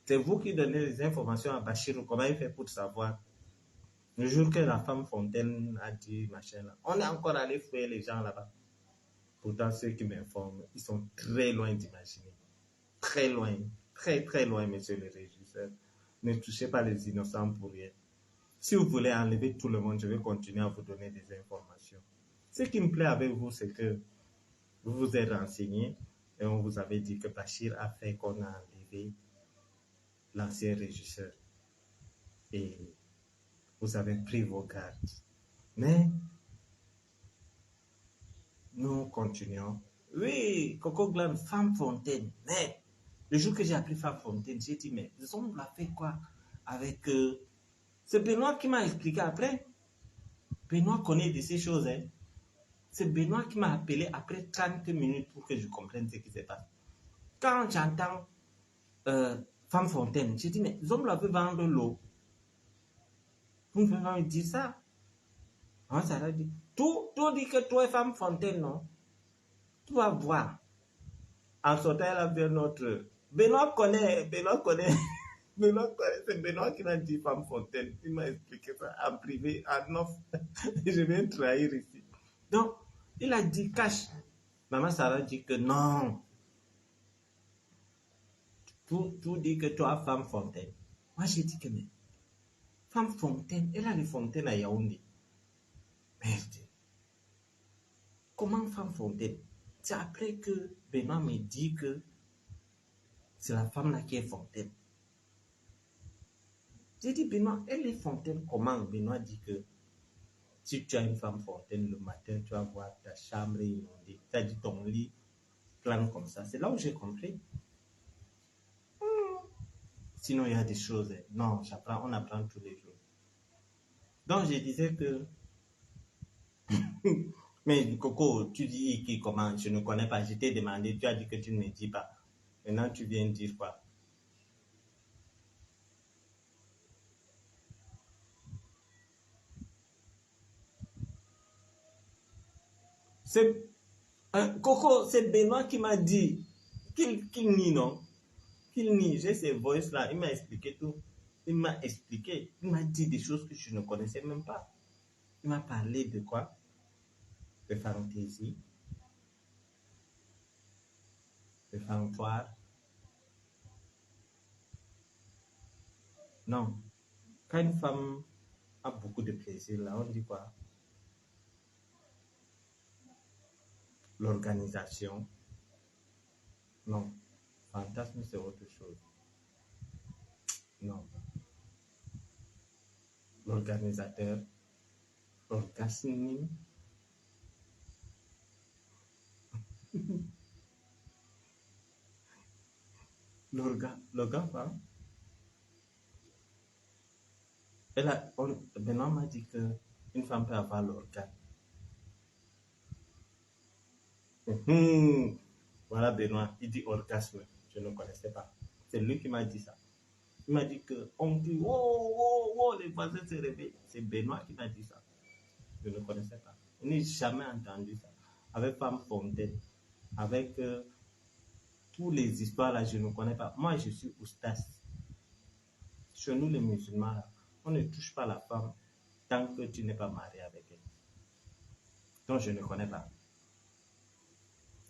C'est vous qui donnez les informations à Bachir, comment il fait pour savoir. Le jour que la femme Fontaine a dit machin là, on est encore allé fouiller les gens là-bas. Pourtant, ceux qui m'informent, ils sont très loin d'imaginer. Très loin, très loin, monsieur le régisseur. Ne touchez pas les innocents pour rien. Si vous voulez enlever tout le monde, je vais continuer à vous donner des informations. Ce qui me plaît avec vous, c'est que vous vous êtes renseigné et on vous avait dit que Bachir a fait qu'on a enlevé l'ancien régisseur. Et vous avez pris vos gardes. Mais nous continuons. Oui, Coco Glam, Femme Fontaine. Mais le jour que j'ai appris Femme Fontaine, j'ai dit, mais ils ont fait quoi avec... C'est Benoît qui m'a expliqué après. Benoît connaît de ces choses. Hein. C'est Benoît qui m'a appelé après 30 minutes pour que je comprenne ce qui se passe. Quand j'entends Femme Fontaine, j'ai dit, mais les hommes là peuvent vendre l'eau. Vous ne pouvez pas me dire ça. Hein, ça a dit, tout dit que toi, Femme Fontaine, non? Tu vas voir. En sortant, elle a vu notre... Benoît connaît. C'est Benoît qui m'a dit Femme Fontaine. Il m'a expliqué ça en privé, en off. Je vais trahir ici. Donc, il a dit cache. Maman Sarah dit que non. Tout dit que toi, Femme Fontaine. Moi, j'ai dit que mais, Femme Fontaine, elle a les fontaines à Yaoundé. Merde. Comment Femme Fontaine? C'est après que Benoît me dit que c'est la femme là qui est Fontaine. J'ai dit, Benoît, elle est Fontaine comment? Benoît dit que si tu as une femme Fontaine le matin, tu vas voir ta chambre inondée. Tu as dit ton lit plein comme ça. C'est là où j'ai compris. Sinon, il y a des choses. Non, on apprend tous les jours. Donc, je disais que... Mais Coco, tu dis qui, comment? Je ne connais pas. Je t'ai demandé, tu as dit que tu ne me dis pas. Maintenant, tu viens dire quoi? C'est... Coco, c'est Benoît qui m'a dit qu'il nie, non? Qu'il nie. J'ai ces voices là. Il m'a expliqué tout. Il m'a expliqué. Il m'a dit des choses que je ne connaissais même pas. Il m'a parlé de quoi? De fantaisie, de fantoire. Non. Quand une femme a beaucoup de plaisir, là, on dit quoi? L'organisation. Non. Fantasme, c'est autre chose. Non. L'organisateur. Orgasme. L'organe, quoi? Benoît m'a dit qu'une femme peut avoir l'organe. Voilà Benoît, il dit orgasme. Je ne connaissais pas. C'est lui qui m'a dit ça. Il m'a dit qu'on dit, oh, oh, oh, les voisins se réveillent. C'est Benoît qui m'a dit ça. Je ne connaissais pas. Je n'ai jamais entendu ça. Avec Femme Fontaine, avec tous les histoires là, je ne connais pas. Moi, je suis oustas. Chez nous, les musulmans, là, on ne touche pas la femme tant que tu n'es pas marié avec elle. Donc, je ne connais pas.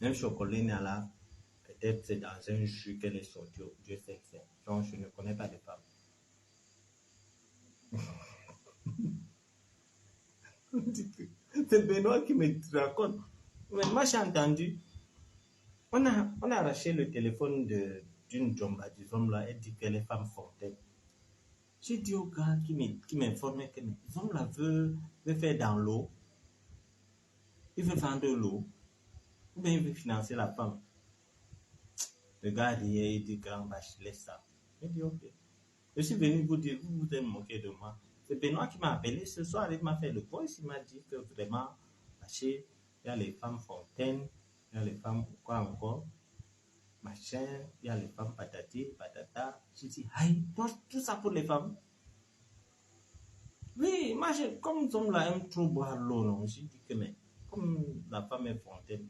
Un chocolat là, peut-être c'est dans un jus qu'elle est sortie. Dieu sait que c'est. Donc, je ne connais pas de femmes. C'est Benoît qui me raconte. Mais moi, j'ai entendu. On a arraché le téléphone d'une Jomba, disons là, elle dit qu'elle est femme fontaine. J'ai dit au gars qui m'informait que disons là veut faire dans l'eau. Il veut vendre l'eau. Ou bien il veut financer la femme. Le gars il dit grand vache, laisse ça. J'ai dit ok. Je suis venu vous dire, vous vous êtes moqué de moi. C'est Benoît qui m'a appelé ce soir, il m'a fait le voice, il m'a dit que vraiment, il y a les femmes fontaines, il y a les femmes quoi encore, machin, il y a les femmes patati, patata. J'ai dit, aïe, tout ça pour les femmes. Oui, moi, comme nous sommes là, aime trop boire l'eau, non, j'ai dit que, mais, comme la femme est fontaine.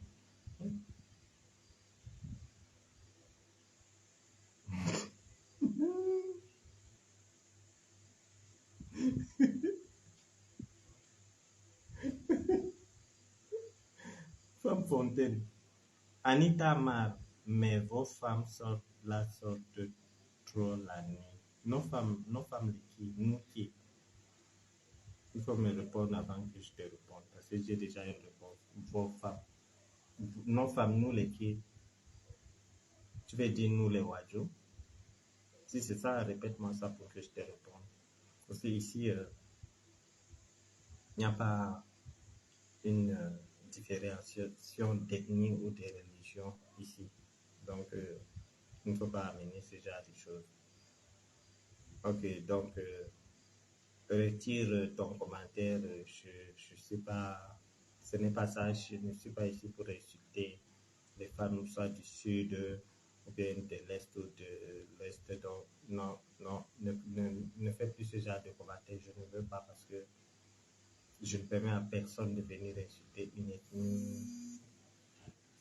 Femme fontaine. Anita Mar, mais vos femmes sortent trop la nuit. Nos femmes qui, nous qui. Il faut me répondre avant que je te réponde, parce que j'ai déjà une réponse. Vos femmes. Nos femmes, nous les qui. Tu veux dire nous les wadjo. Si c'est ça, répète-moi ça pour que je te réponde. Parce que ici, il n'y a pas une différenciation d'ethnie ou de religion ici. Donc, il ne faut pas amener ce genre de choses. Ok, donc, retire ton commentaire. Je sais pas, ce n'est pas ça. Je ne suis pas ici pour insulter les femmes, soit du sud ou bien de l'est ou de l'ouest. Donc, non, ne fais plus ce genre de commentaires. Je ne veux pas parce que je ne permets à personne de venir insulter une ethnie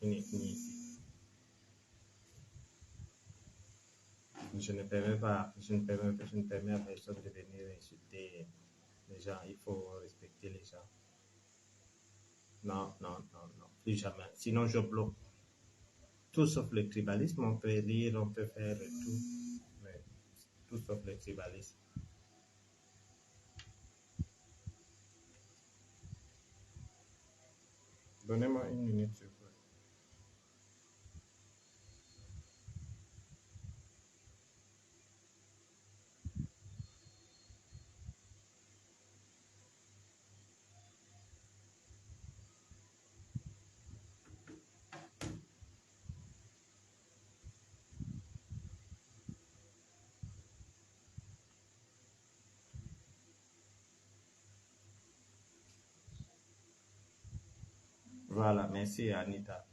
ici. Je ne permets à personne de venir insulter les gens. Il faut respecter les gens. Non, plus jamais. Sinon, je bloque. Tout sauf le tribalisme, on peut rire, on peut faire tout, mais tout sauf le tribalisme. Donnez-moi une minute, s'il vous plaît. Voilà, merci Anita.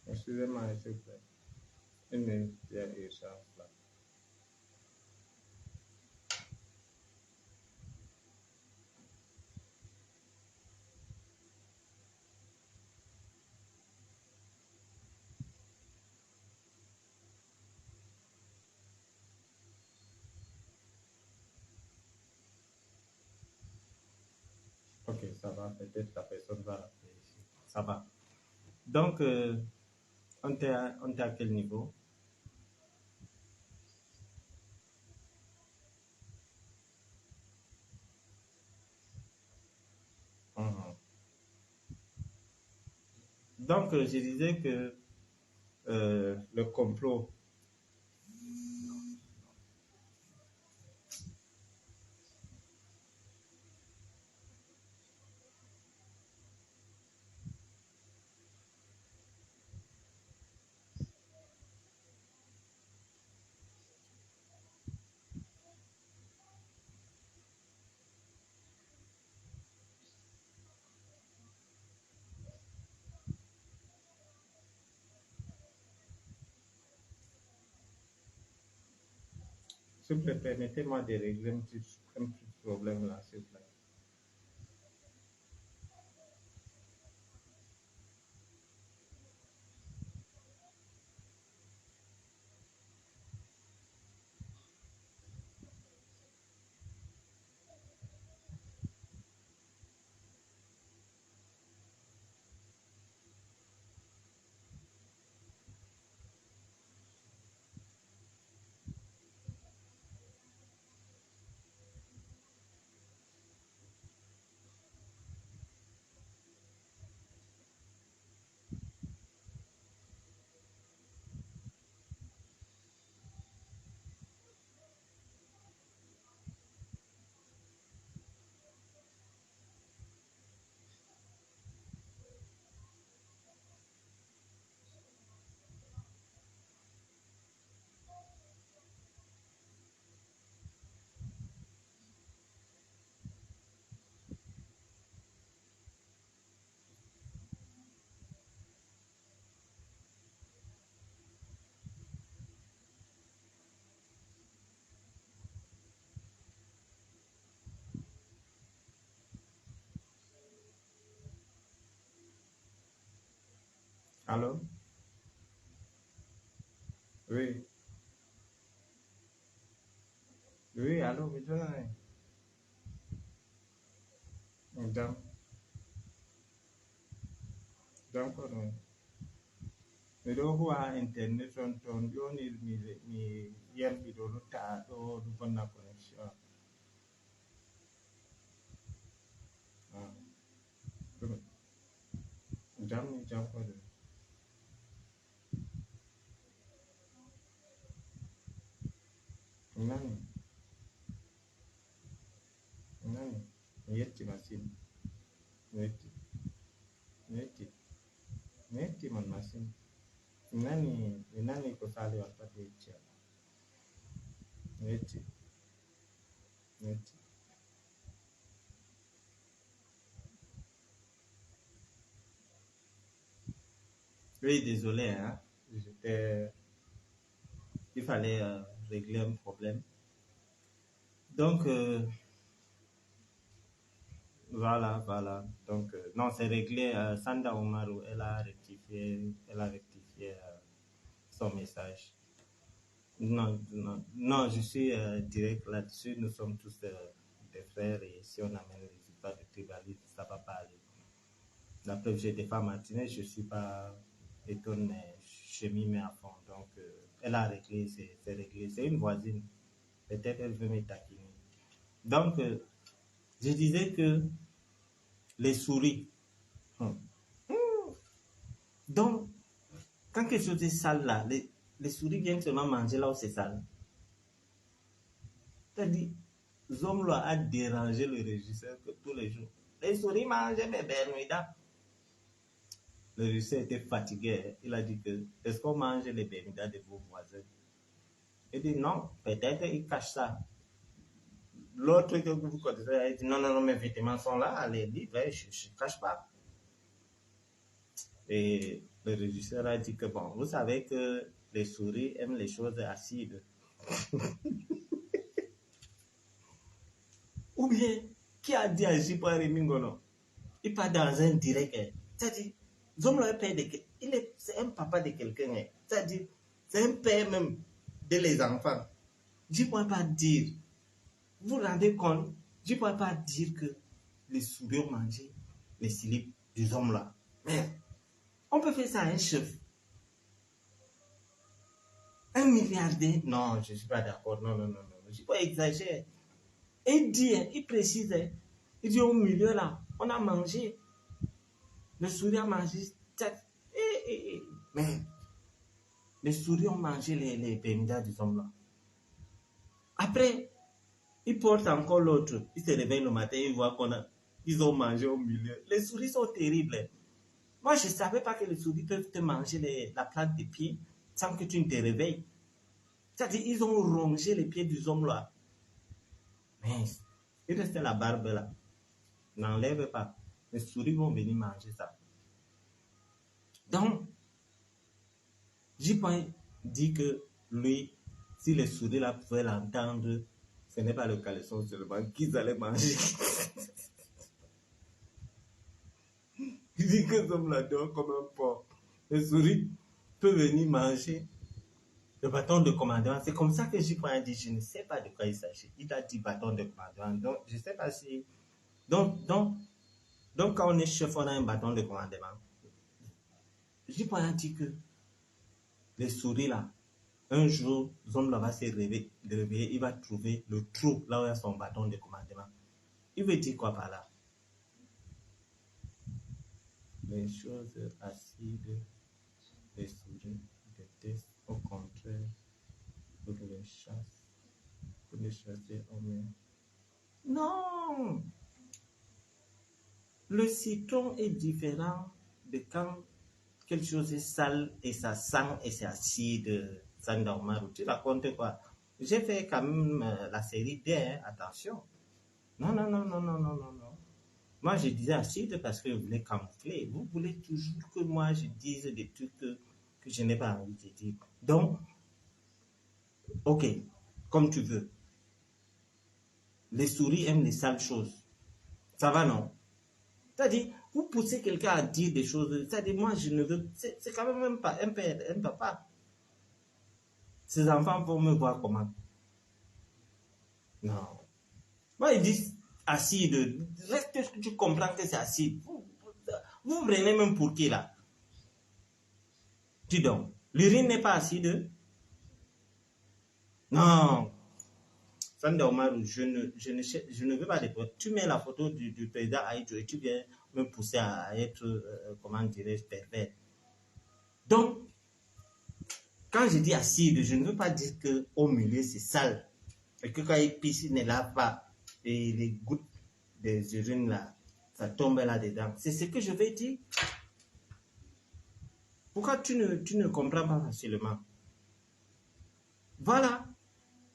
Excusez-moi, s'il vous plaît. Une minute, il y a urgence là. Ok, ça va. Peut-être la personne va rappeler ici. Ça va. Donc, on était à quel niveau? Mhm. Donc, je disais que le complot. S'il vous plaît, permettez-moi de régler un petit problème là, s'il vous plaît. Allô? Oui, oui, allô, oui, donc, d'accord. Mi ɗo huwa internet on ƴoni mi yamɗi ɗo lutta ɗo bonna connection. Ah, jam ko ɗo. Nani, nani, mi yetti masin. Mi yetti, mi yetti, mi yetti man masin. Mi nani ko sali wakkati yecci am. Mi yetti, mi yetti. Oui, désolé, hein. Il fallait régler un problème. Donc, voilà. Donc, non, c'est réglé. Sanda Omaru, elle a rectifié son message. Non, je suis direct là-dessus. Nous sommes tous des frères et si on amène les histoires de tribalisme, ça va pas aller. La preuve, j'ai des femmes matinées, je suis pas étonné, je m'y mets à fond. Donc, elle a réglé, c'est réglé. C'est une voisine. Peut-être elle veut me taquiner. Donc, je disais que les souris. Hum. Donc, quand quelque chose est sale là, les souris viennent seulement manger là où c'est sale. C'est-à-dire, Zomlo a dérangé le régisseur que tous les jours. Les souris mangeaient mes bermudas. Le régisseur était fatigué. Il a dit que, est-ce qu'on mange les bermudas de vos voisins? Il dit non, peut-être il cache ça. L'autre que vous connaissez, il dit non, mes vêtements sont là. Elle dit, ben, je ne cache pas. Et le régisseur a dit que bon, vous savez que les souris aiment les choses acides. Ou bien, qui a dit à Jipo Remingolo? Il part dans un direct. C'est-à-dire, Zomlo est père de c'est un papa de quelqu'un. C'est-à-dire, c'est un père même de les enfants. Je ne pourrais pas dire. Vous vous rendez compte? Je ne pourrais pas dire que les souris ont mangé les slips des hommes là. Mais on peut faire ça à un chef. Un milliardaire. Non, je ne suis pas d'accord. Non, non, non, non. Je ne suis pas exagéré. Et il dit, il précise, il dit au milieu là, on a mangé. Le souris a mangé. Mais les souris ont mangé les pémidas des hommes là. Après, il porte encore l'autre. Il se réveille le matin, il voit qu'ils ont mangé au milieu. Les souris sont terribles. Moi, je ne savais pas que les souris peuvent te manger la plante des pieds sans que tu ne te réveilles. C'est-à-dire, ils ont rongé les pieds du homme là. Mais il reste la barbe là. N'enlève pas. Les souris vont venir manger ça. Donc, J-Point dit que lui, si les souris là pouvaient l'entendre, ce n'est pas le caleçon seulement qu'ils allaient manger. Il dit que l'homme là dort comme un porc. Les souris peuvent venir manger le bâton de commandement. C'est comme ça que J-Point dit, je ne sais pas de quoi il s'agit. Il a dit bâton de commandement. Donc, je ne sais pas si... Donc, quand on est chef, on a un bâton de commandement. J-Point dit que les souris là, un jour, l'homme là va se réveiller, il va trouver le trou là où il y a son bâton de commandement. Il veut dire quoi par là? Les choses acides, les souris détestent, au contraire, pour les chasser, pour les chasser en mer. Non! Le citron est différent de quand quelque chose est sale et ça sent et c'est acide. Sandaomaru, tu racontes quoi? J'ai fait quand même la série D, hein, attention. Non, non, non, non, non, non, non, non. Moi, je disais acide parce que je voulais camoufler. Vous voulez toujours que moi, je dise des trucs que je n'ai pas envie de dire. Donc, ok, comme tu veux. Les souris aiment les sales choses. Ça va, non? C'est-à-dire, vous poussez quelqu'un à dire des choses. C'est-à-dire, moi, je ne veux... C'est quand même un père, un papa. Ces enfants vont me voir comment? Non. Moi, ils disent acide. Reste que tu comprends que c'est acide. Vous prenez même pour qui, là? Dis donc. L'urine n'est pas acide? Non. Sanda Omaru, je ne veux pas de photos. Tu mets la photo du président Aïdjo et tu viens me pousser à être, comment dirais-je, pervers. Donc, quand je dis acide, je ne veux pas dire qu'au milieu c'est sale. Et que quand il pisse, il ne lave pas. Et les gouttes des urines là, ça tombe là-dedans. C'est ce que je vais dire. Pourquoi tu ne comprends pas facilement? Voilà.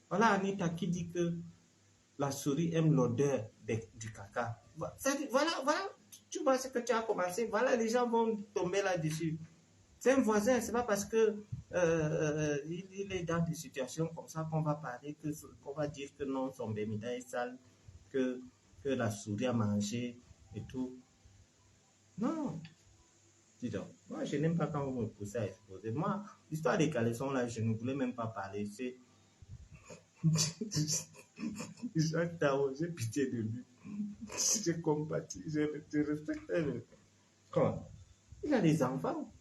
Voilà Anita qui dit que la souris aime l'odeur du caca. Voilà. Tu vois ce que tu as commencé. Voilà, les gens vont tomber là-dessus. C'est un voisin, c'est pas parce que il est dans des situations comme ça qu'on va parler, qu'on va dire que non, son bémida est sale, que la souris a mangé et tout. Non. Dis donc, moi je n'aime pas quand vous me poussez à exposer. Moi, l'histoire des caleçons là, je ne voulais même pas parler. C'est. Jacques Tao, j'ai pitié de lui. Je compatis, je respecte le. Comment? Il a des enfants.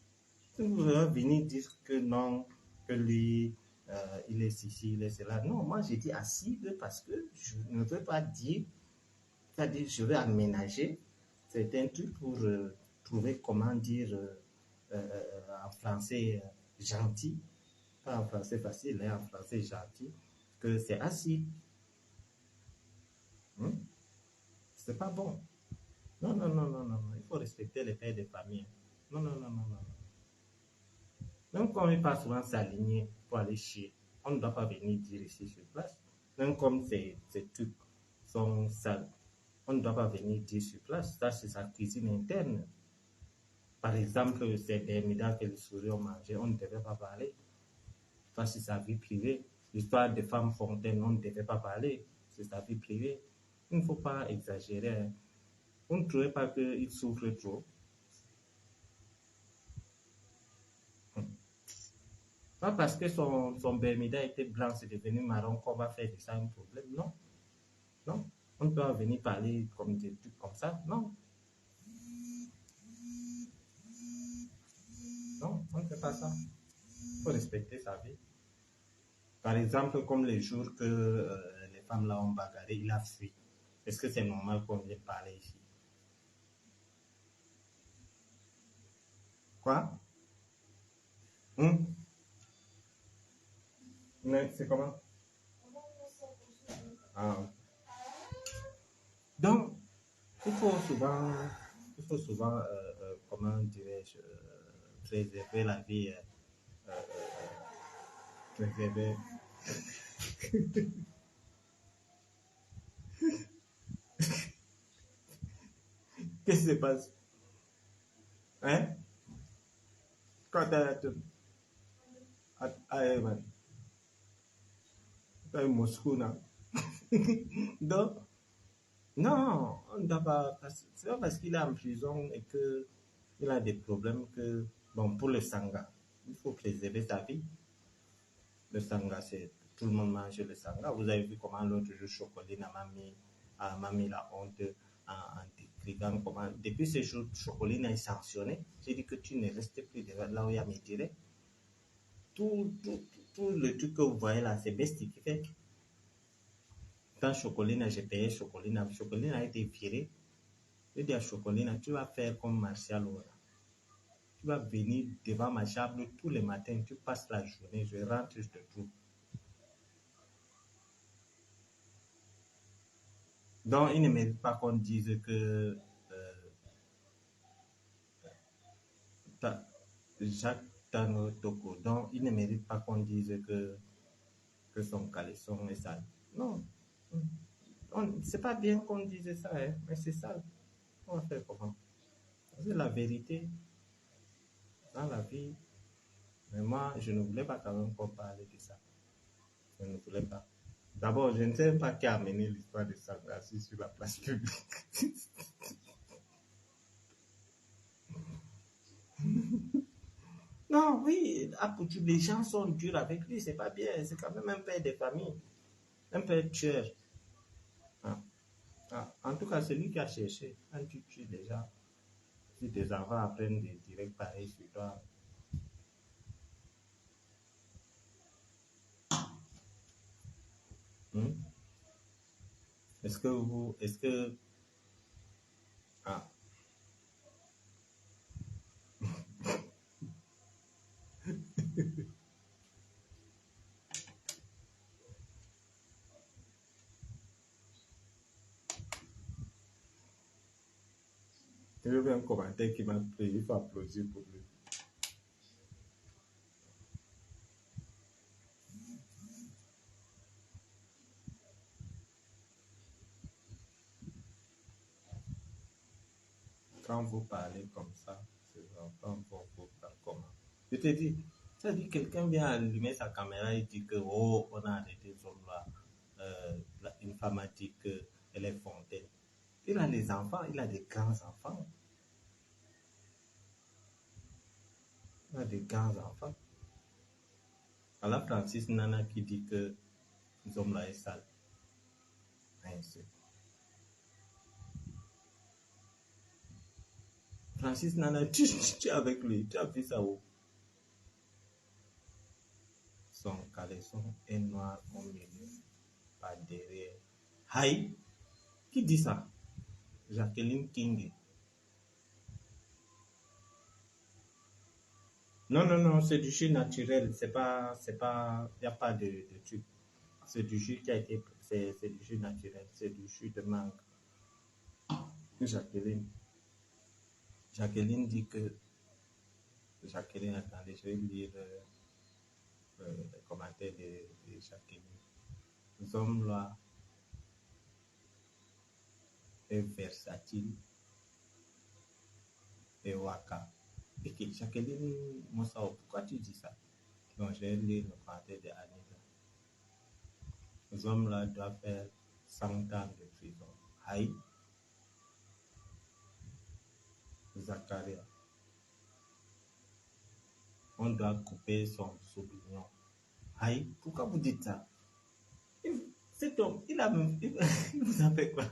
Vous allez venir dire que non, que lui, il est ceci, il est cela. Non, moi j'ai dit acide parce que je ne veux pas dire, c'est-à-dire je veux aménager certains trucs pour trouver comment dire en français gentil, pas en français facile, hein, en français gentil, que c'est acide. C'est pas bon. Non, non, non, non, non, il faut respecter les pères de famille. Non, non, non, non, non. Même comme il passe souvent s'aligner pour aller chier, on ne doit pas venir dire ici sur place. Même comme ces trucs sont sales, on ne doit pas venir dire sur place. Ça, c'est sa cuisine interne. Par exemple, c'est des médailles que les souris ont mangé, on ne devait pas parler. Ça, c'est sa vie privée. L'histoire des femmes fontaines, on ne devait pas parler. C'est sa vie privée. Il ne faut pas exagérer. Hein. Vous ne trouvez pas qu'il souffre trop? Pas parce que son Bermuda était blanc, c'est devenu marron qu'on va faire de ça un problème. Non. Non. On doit venir parler comme des trucs comme ça. Non. Non, on ne fait pas ça. Il faut respecter sa vie. Par exemple, comme les jours que les femmes là ont bagarré, il a fui. Est-ce que c'est normal qu'on vienne parler ici? Quoi? Mais c'est comment? Ah. Donc, il faut souvent comment dirais-je, préserver la vie, préserver. Qu'est-ce qui se passe? Hein? Quand à Moscou, là. Donc, non, on ne doit pas. C'est pas parce qu'il est en prison et qu'il a des problèmes que. Bon, pour le sangha, il faut préserver sa vie. Le sangha, c'est. Tout le monde mange le sangha. Vous avez vu comment l'autre jour, Chocoline m'a mis la honte en décrivant comment. Depuis ce jour, Chocoline est sanctionné. J'ai dit que tu ne restes plus là où il y a mes directs. Tout le truc que vous voyez là, c'est Besti qui fait. Quand Chocoline, j'ai payé Chocoline. Chocoline a été viré. Je dis à Chocoline, tu vas faire comme Martial Ora. Tu vas venir devant ma chambre tous les matins, tu passes la journée, je rentre, je te trouve. Donc, il ne mérite pas qu'on dise que Jacques Tango Toko, donc il ne mérite pas qu'on dise que son caleçon est sale. Non, c'est pas bien qu'on dise ça, hein, mais c'est sale. On va faire comment? C'est la vérité dans la vie. Mais moi, je ne voulais pas quand même qu'on parle de ça. Je ne voulais pas. D'abord, je ne sais pas qui a amené l'histoire de Sangassi sur la place publique. Non, oui, les gens sont durs avec lui, c'est pas bien. C'est quand même un père de famille, un père tueur. Ah. Ah. En tout cas, c'est lui qui a cherché. Quand tu tues des gens, si tes enfants apprennent des directs pareils sur toi. Hmm? Est-ce que, ah, je veux un commentaire qui m'a pris, il faut applaudir pour lui. Quand vous parlez comme ça, ces enfants vont vous faire comment? Je te dis, ça dit quelqu'un vient allumer sa caméra et dit que, oh, on a arrêté ce homme-là. Une femme a dit qu'elle est fontaine. Il a des enfants, il a des grands-enfants. Il a des grands-enfants. Alors Francis Nana qui dit que ce homme-là est sale. Ainsi. Francis Nana, tu es avec lui, tu as vu ça où? Son caleçon est noir au milieu, pas derrière. Haï, qui dit ça? Jacqueline King. Non, non, non, c'est du jus naturel. Il n'y a pas de truc. C'est du jus qui a été, c'est du jus naturel. C'est du jus de mangue. Jacqueline. Jacqueline dit que, Jacqueline, attendez, je vais lire les commentaires de Jacqueline. Nous sommes là, est versatile et waka. Et Jacqueline Moussao, pourquoi tu dis ça? Donc, je vais lire le commentaire de Anita. Nos hommes-là doivent faire 100 ans de prison. Aïe, Zacharia. On doit couper son sourignon. Aïe, pourquoi vous dites ça? Cet homme, il vous a fait quoi?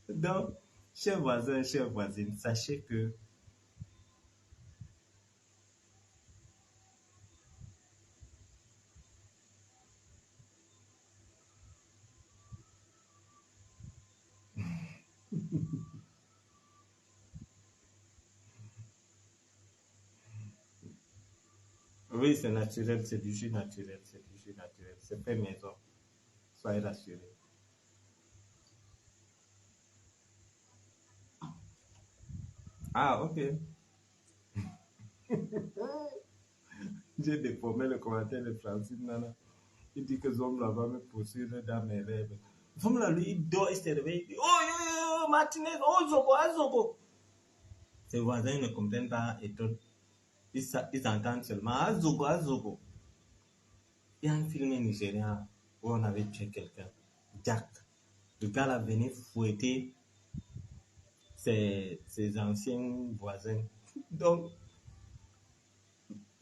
Donc, chers voisins, chères voisines, sachez que oui, c'est naturel, c'est du jus naturel, c'est du jus naturel, c'est fait maison. Soyez rassurés. Ah, ok. J'ai déformé le commentaire de Francine Nana. Il dit que Zomla va me poursuivre dans mes rêves. Zomla, lui, il dort, il se réveille, il dit, oh, yo, yo, Martinez, oh, Zobo, ah, Zobo. Ses voisins ne comprennent pas et tout. Ils entendent seulement, ah, Zobo, ah, Zobo. Il y a un film nigérien où on avait tué quelqu'un, Jack. Le gars là venait fouetter ses anciens voisins. Donc,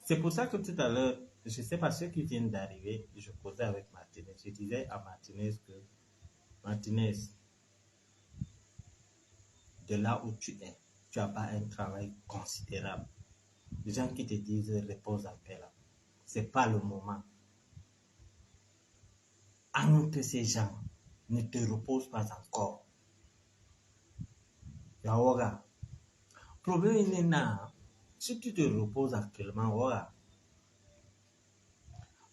c'est pour ça que tout à l'heure, je ne sais pas ceux qui viennent d'arriver, je causais avec Martinez. Je disais à Martinez que, Martinez, de là où tu es, tu n'as pas un travail considérable. Les gens qui te disent repose en paix là, ce n'est pas le moment. Entre ces gens, ne te repose pas encore. Yaoga. Problème il est là. Si tu te reposes actuellement, voilà.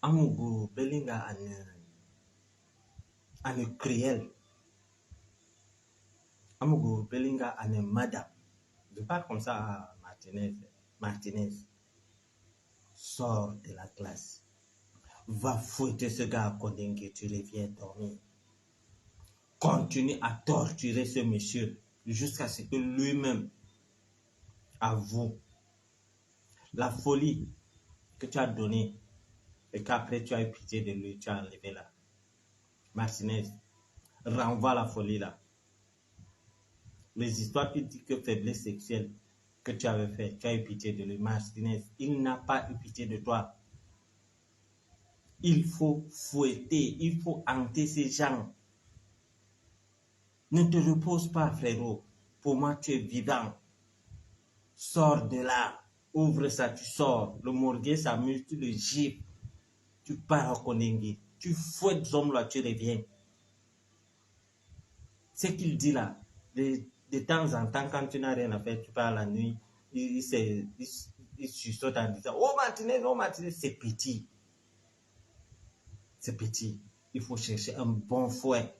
Amugo, Belinga, ane cruel. Amugo, Belinga, ane madame. Je parle comme ça à Martinez. Martinez, sors de la classe. Va fouetter ce gars à Kodenge, tu reviens dormir. Continue à torturer ce monsieur jusqu'à ce que lui-même avoue la folie que tu as donnée et qu'après tu as eu pitié de lui, tu as enlevé là. Martinez, renvoie la folie là. Les histoires qui disent que faiblesse sexuelle que tu avais fait, tu as eu pitié de lui. Martinez, il n'a pas eu pitié de toi. Il faut fouetter, il faut hanter ces gens. Ne te repose pas, frérot. Pour moi, tu es vivant. Sors de là. Ouvre ça, tu sors. Le morguet s'amuse, tu le gifles. Tu pars à Kondengi. Tu fouettes les hommes là, tu reviens. Ce qu'il dit là, de temps en temps, quand tu n'as rien à faire, tu pars la nuit, il chuchote en disant, oh Martinez, c'est petit. C'est petit. Il faut chercher un bon fouet.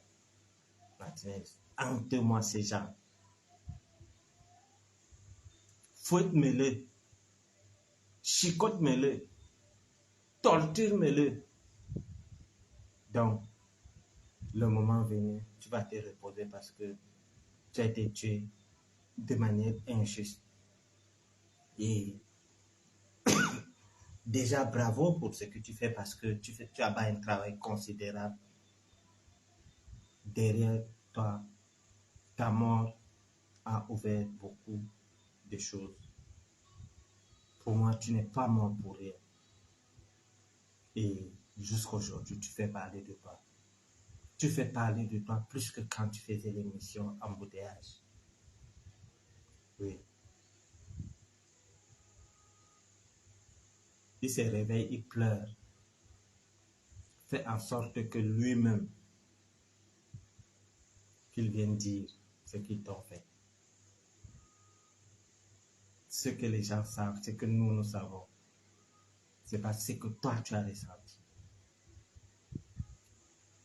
Martinez, hante-moi ces gens. Fouette-le. Chicote-le. Torture-le. Donc, le moment venu, tu vas te reposer parce que tu as été tué de manière injuste. Et déjà, bravo pour ce que tu fais parce que tu as pas un travail considérable. Derrière toi, ta mort a ouvert beaucoup de choses. Pour moi, tu n'es pas mort pour rien. Et jusqu'à aujourd'hui, tu fais parler de toi. Tu fais parler de toi plus que quand tu faisais l'émission Embouteillage. Oui. Il se réveille, il pleure. Fait en sorte que lui-même, qu'il vienne dire ce qu'ils t'ont fait. Ce que les gens savent, ce que nous savons, c'est pas ce que toi tu as ressenti.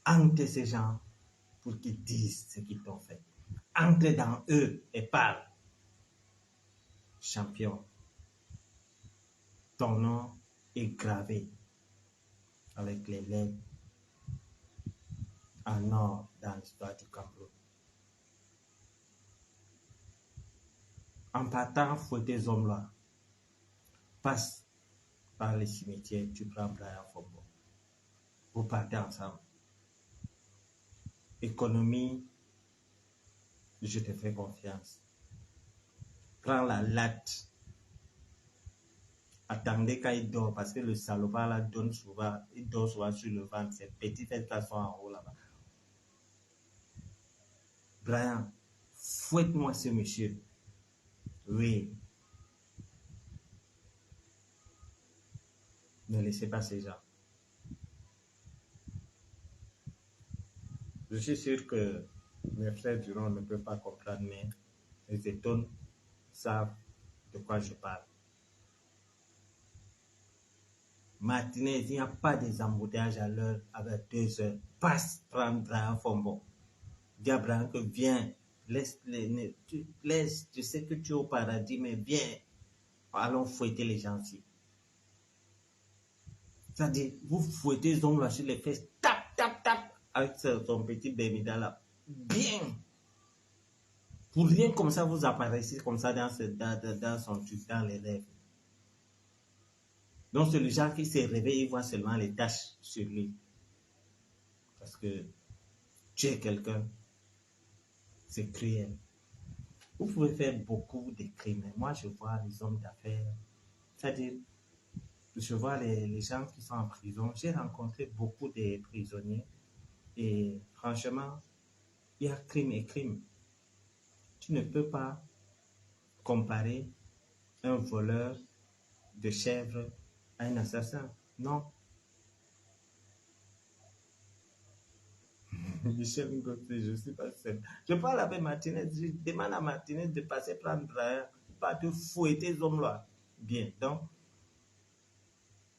Hante ces gens pour qu'ils disent ce qu'ils t'ont fait. Entre dans eux et parle. Champion, ton nom est gravé avec les lettres en or dans l'histoire du Cameroun. En partant, fouetter tes hommes-là. Passe par les cimetières, tu prends Brian Fombo. Vous partez ensemble. Économie, je te fais confiance. Prends la latte Attendez quand il dort, parce que le salopard là donne souvent, il dort souvent sur le ventre, ses petits fesses là sont en haut là-bas. Brian, fouette-moi ce monsieur. Oui. Ne laissez pas ces gens. Je suis sûr que mes frères Durand ne peuvent pas comprendre, mais les étonnes savent de quoi je parle. Martinez, il n'y a pas des embouteillages à l'heure avec 2 heures. Passe prendre Brian Fombon. Dis à Brian que viens, laisse, je sais que tu es au paradis, mais viens, allons fouetter les gens ici. C'est-à-dire, vous fouettez les hommes là sur les fesses, tap, tap, tap, avec son petit bémida là. Bien. Pour rien comme ça, vous apparaissez comme ça dans son truc, dans les rêves. Donc, c'est le genre qui s'est réveillé, il voit seulement les taches sur lui. Parce que tuer quelqu'un, c'est cruel. Vous pouvez faire beaucoup de crimes. Moi, je vois les hommes d'affaires. C'est-à-dire, je vois les gens qui sont en prison. J'ai rencontré beaucoup de prisonniers. Et franchement, il y a crime et crime. Tu ne peux pas comparer un voleur de chèvre à un assassin. Non. Michel Ngozi, je ne suis pas seul. Je parle avec Martinez, je demande à Martinez de passer prendre Brian, pas de fouetter ces hommes-là. Bien, donc,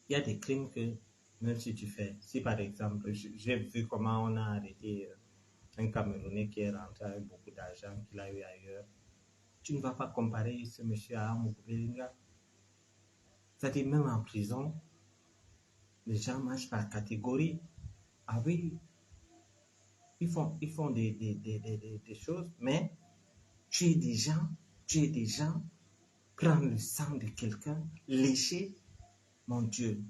il y a des crimes que, même si tu fais, si par exemple, j'ai vu comment on a arrêté un Camerounais qui est rentré avec beaucoup d'argent qu'il a eu ailleurs, tu ne vas pas comparer ce monsieur à Amour Belinga. C'est-à-dire, même en prison, les gens marchent par catégorie. Ah oui, ils font des choses, mais tuer des gens, prendre le sang de quelqu'un, lécher, mon Dieu.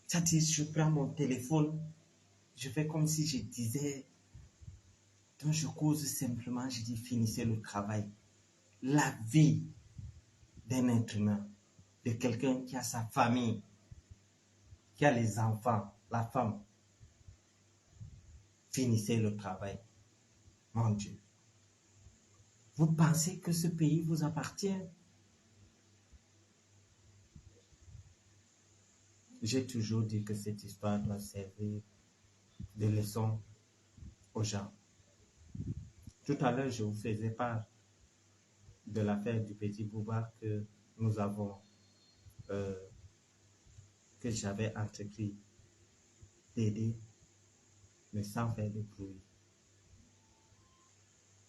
C'est-à-dire, je prends mon téléphone, je fais comme si je disais, donc je cause simplement, je dis, finissez le travail. La vie d'un être humain, de quelqu'un qui a sa famille, qui a les enfants, la femme, finissez le travail. Mon Dieu. Vous pensez que ce pays vous appartient? J'ai toujours dit que cette histoire doit servir de leçon aux gens. Tout à l'heure, je vous faisais part de l'affaire du petit Bouba que nous avons, que j'avais entrepris d'aider, mais sans faire de bruit.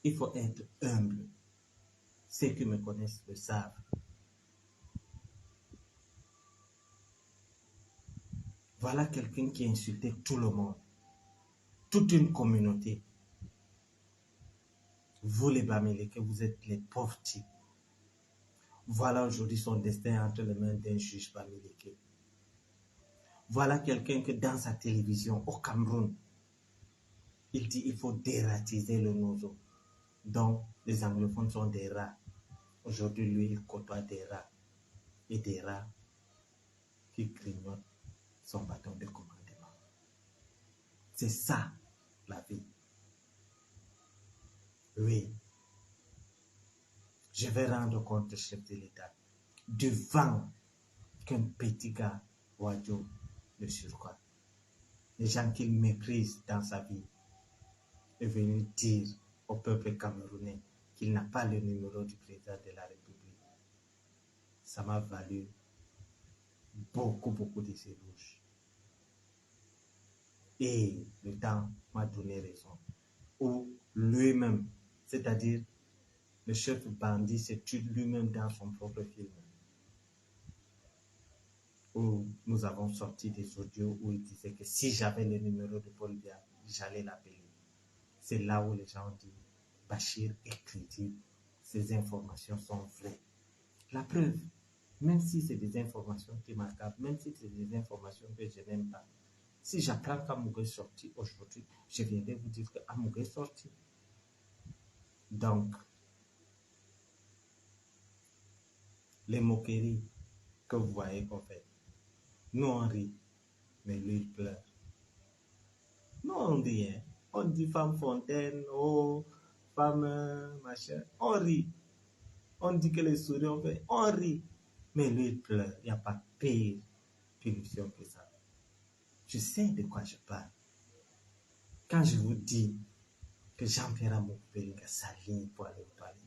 Il faut être humble. Ceux qui me connaissent le savent. Voilà quelqu'un qui a insulté tout le monde, toute une communauté. Vous les Bamileke, vous êtes les pauvres types. Voilà aujourd'hui son destin entre les mains d'un juge Bamileke. Voilà quelqu'un que dans sa télévision au Cameroun, il dit qu'il faut dératiser le nozo. Donc les anglophones sont des rats. Aujourd'hui, lui, il côtoie des rats. Et des rats qui grignotent son bâton de commandement. C'est ça, la vie. Oui. Je vais rendre compte au chef de l'État devant qu'un petit gars, Wadjo, le surcroît. Les gens qu'il méprise dans sa vie est venu dire au peuple camerounais qu'il n'a pas le numéro du président de la République. Ça m'a valu beaucoup de ses rouges. Et le temps m'a donné raison. Ou lui-même, c'est-à-dire le chef bandit se tue lui-même dans son propre film. Où nous avons sorti des audios où il disait que si j'avais le numéro de Paul Biya, j'allais l'appeler. C'est là où les gens disent Bachir est crédible, ces informations sont vraies. La preuve, même si c'est des informations qui m'accabent, même si c'est des informations que je n'aime pas, si j'apprends qu'Amougou est sorti aujourd'hui, je viendrai vous dire qu'Amougou est sorti. Donc, les moqueries que vous voyez qu'on fait. Nous, on rit, mais lui, il pleure. Nous, on dit, hein. On dit femme fontaine, oh, femme machin. On rit. On dit que les souris ont fait, on rit. Mais lui, il pleure. Il n'y a pas de pire punition que ça. Je sais de quoi je parle. Quand je vous dis que Jean-Pierre Amour-Bellinga s'aligne pour aller au palais,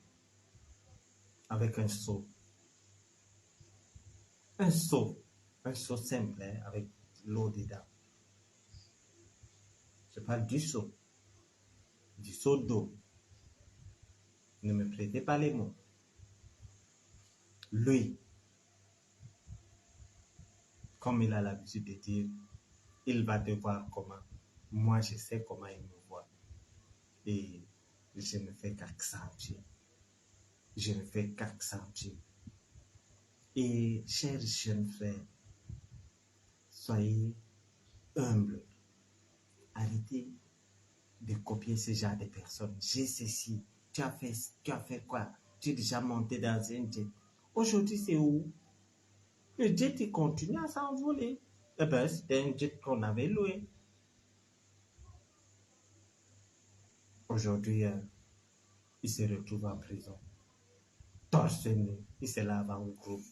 avec un seau. Un seau simple, hein, avec l'eau dedans. Je parle du seau d'eau. Ne me prêtez pas les mots. Lui, comme il a l'habitude de dire, il va te voir comment. Moi, je sais comment il me voit. Et je ne fais qu'accentuer. Je ne fais qu'accentuer. Et chers jeunes frères, soyez humbles. Arrêtez de copier ce genre de personnes. J'ai ceci. Tu as fait quoi? Tu es déjà monté dans un jet. Aujourd'hui, c'est où? Le jet, il continue à s'envoler. Eh bien, c'était un jet qu'on avait loué. Aujourd'hui, il se retrouve en prison. Torse nu, il se lave en groupe.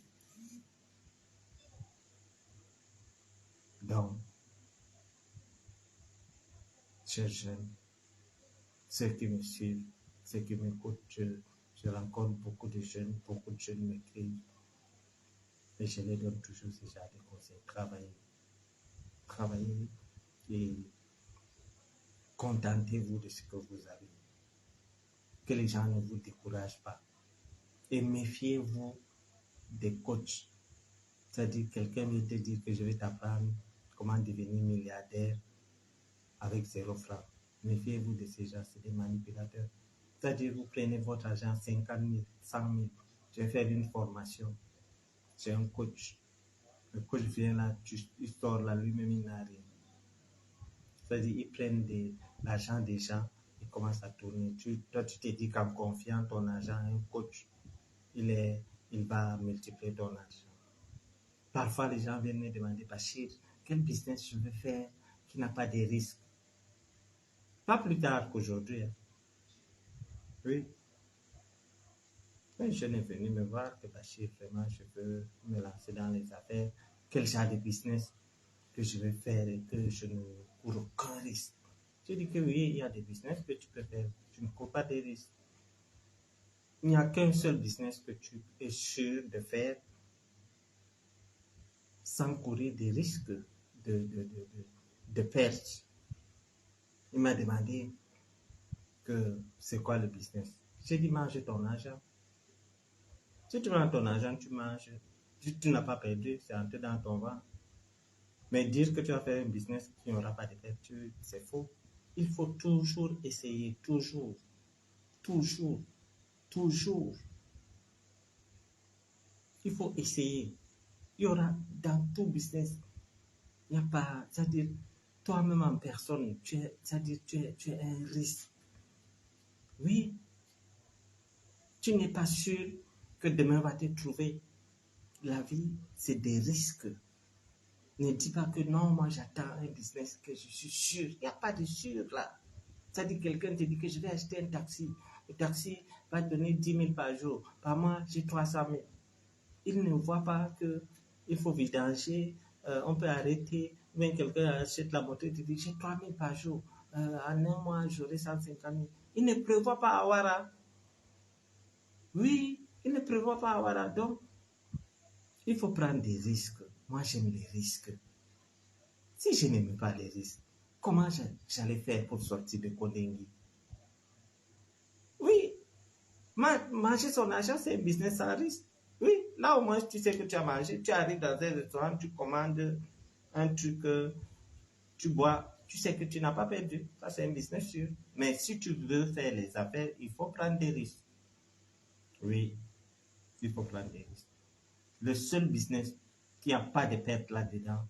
Donc, chers jeunes, ceux qui me suivent, ceux qui m'écoutent, je rencontre beaucoup de jeunes m'écrivent. Et je les donne toujours ce genre de conseils. Travaillez et contentez-vous de ce que vous avez. Que les gens ne vous découragent pas. Et méfiez-vous des coachs. C'est-à-dire, quelqu'un vient te dire que je vais t'apprendre comment devenir milliardaire avec 0 francs. Méfiez-vous de ces gens, c'est des manipulateurs. C'est-à-dire, vous prenez votre argent, 50 000, 100 000. Je vais faire une formation. J'ai un coach. Le coach vient là, il sort là, lui-même, il n'a rien. C'est-à-dire, ils prennent l'argent des gens, ils commencent à tourner. Toi, tu te dis qu'en confiant ton argent à un coach, il va multiplier ton argent. Parfois, les gens viennent me demander, Bachir, quel business je veux faire qui n'a pas de risque? Pas plus tard qu'aujourd'hui. Hein. Oui. Un jeune est venu me voir que Bachir, vraiment, je veux me lancer dans les affaires. Quel genre de business que je vais faire et que je ne cours aucun risque. Je dis que oui, il y a des business que tu peux faire. Tu ne cours pas des risques. Il n'y a qu'un seul business que tu es sûr de faire sans courir des risques de perte. Il m'a demandé que c'est quoi le business. J'ai dit mange ton argent. Si tu manges ton argent, tu manges. Si tu n'as pas perdu, c'est entré dans ton ventre. Mais dire que tu vas faire un business qui n'aura pas de perte, c'est faux. Il faut toujours essayer, toujours. Il faut essayer. Il y aura dans tout business, il n'y a pas, c'est-à-dire, toi-même en personne, c'est-à-dire, tu es un risque. Oui, tu n'es pas sûr que demain va te trouver. La vie, c'est des risques. Ne dis pas que non, moi j'attends un business que je suis sûr. Il n'y a pas de sûr là. C'est-à-dire, quelqu'un te dit que je vais acheter un taxi. Le taxi va te donner 10 000 par jour. Par mois, j'ai 300 000. Il ne voit pas qu'il faut vidanger, on peut arrêter. Même quelqu'un achète la moto et te dit j'ai 3 000 par jour. En un mois, j'aurai 150 000. Il ne prévoit pas Awara. Oui, il ne prévoit pas Awara. Donc, il faut prendre des risques. Moi, j'aime les risques. Si je n'aimais pas les risques, comment j'allais faire pour sortir de Kondengui? Oui, manger son argent, c'est un business sans risque. Oui, là au moins tu sais que tu as mangé, tu arrives dans un restaurant, tu commandes un truc, tu bois, tu sais que tu n'as pas perdu. Ça, c'est un business sûr. Mais si tu veux faire les affaires, il faut prendre des risques. Oui, il faut prendre des risques. Le seul business qui n'a pas de perte là-dedans,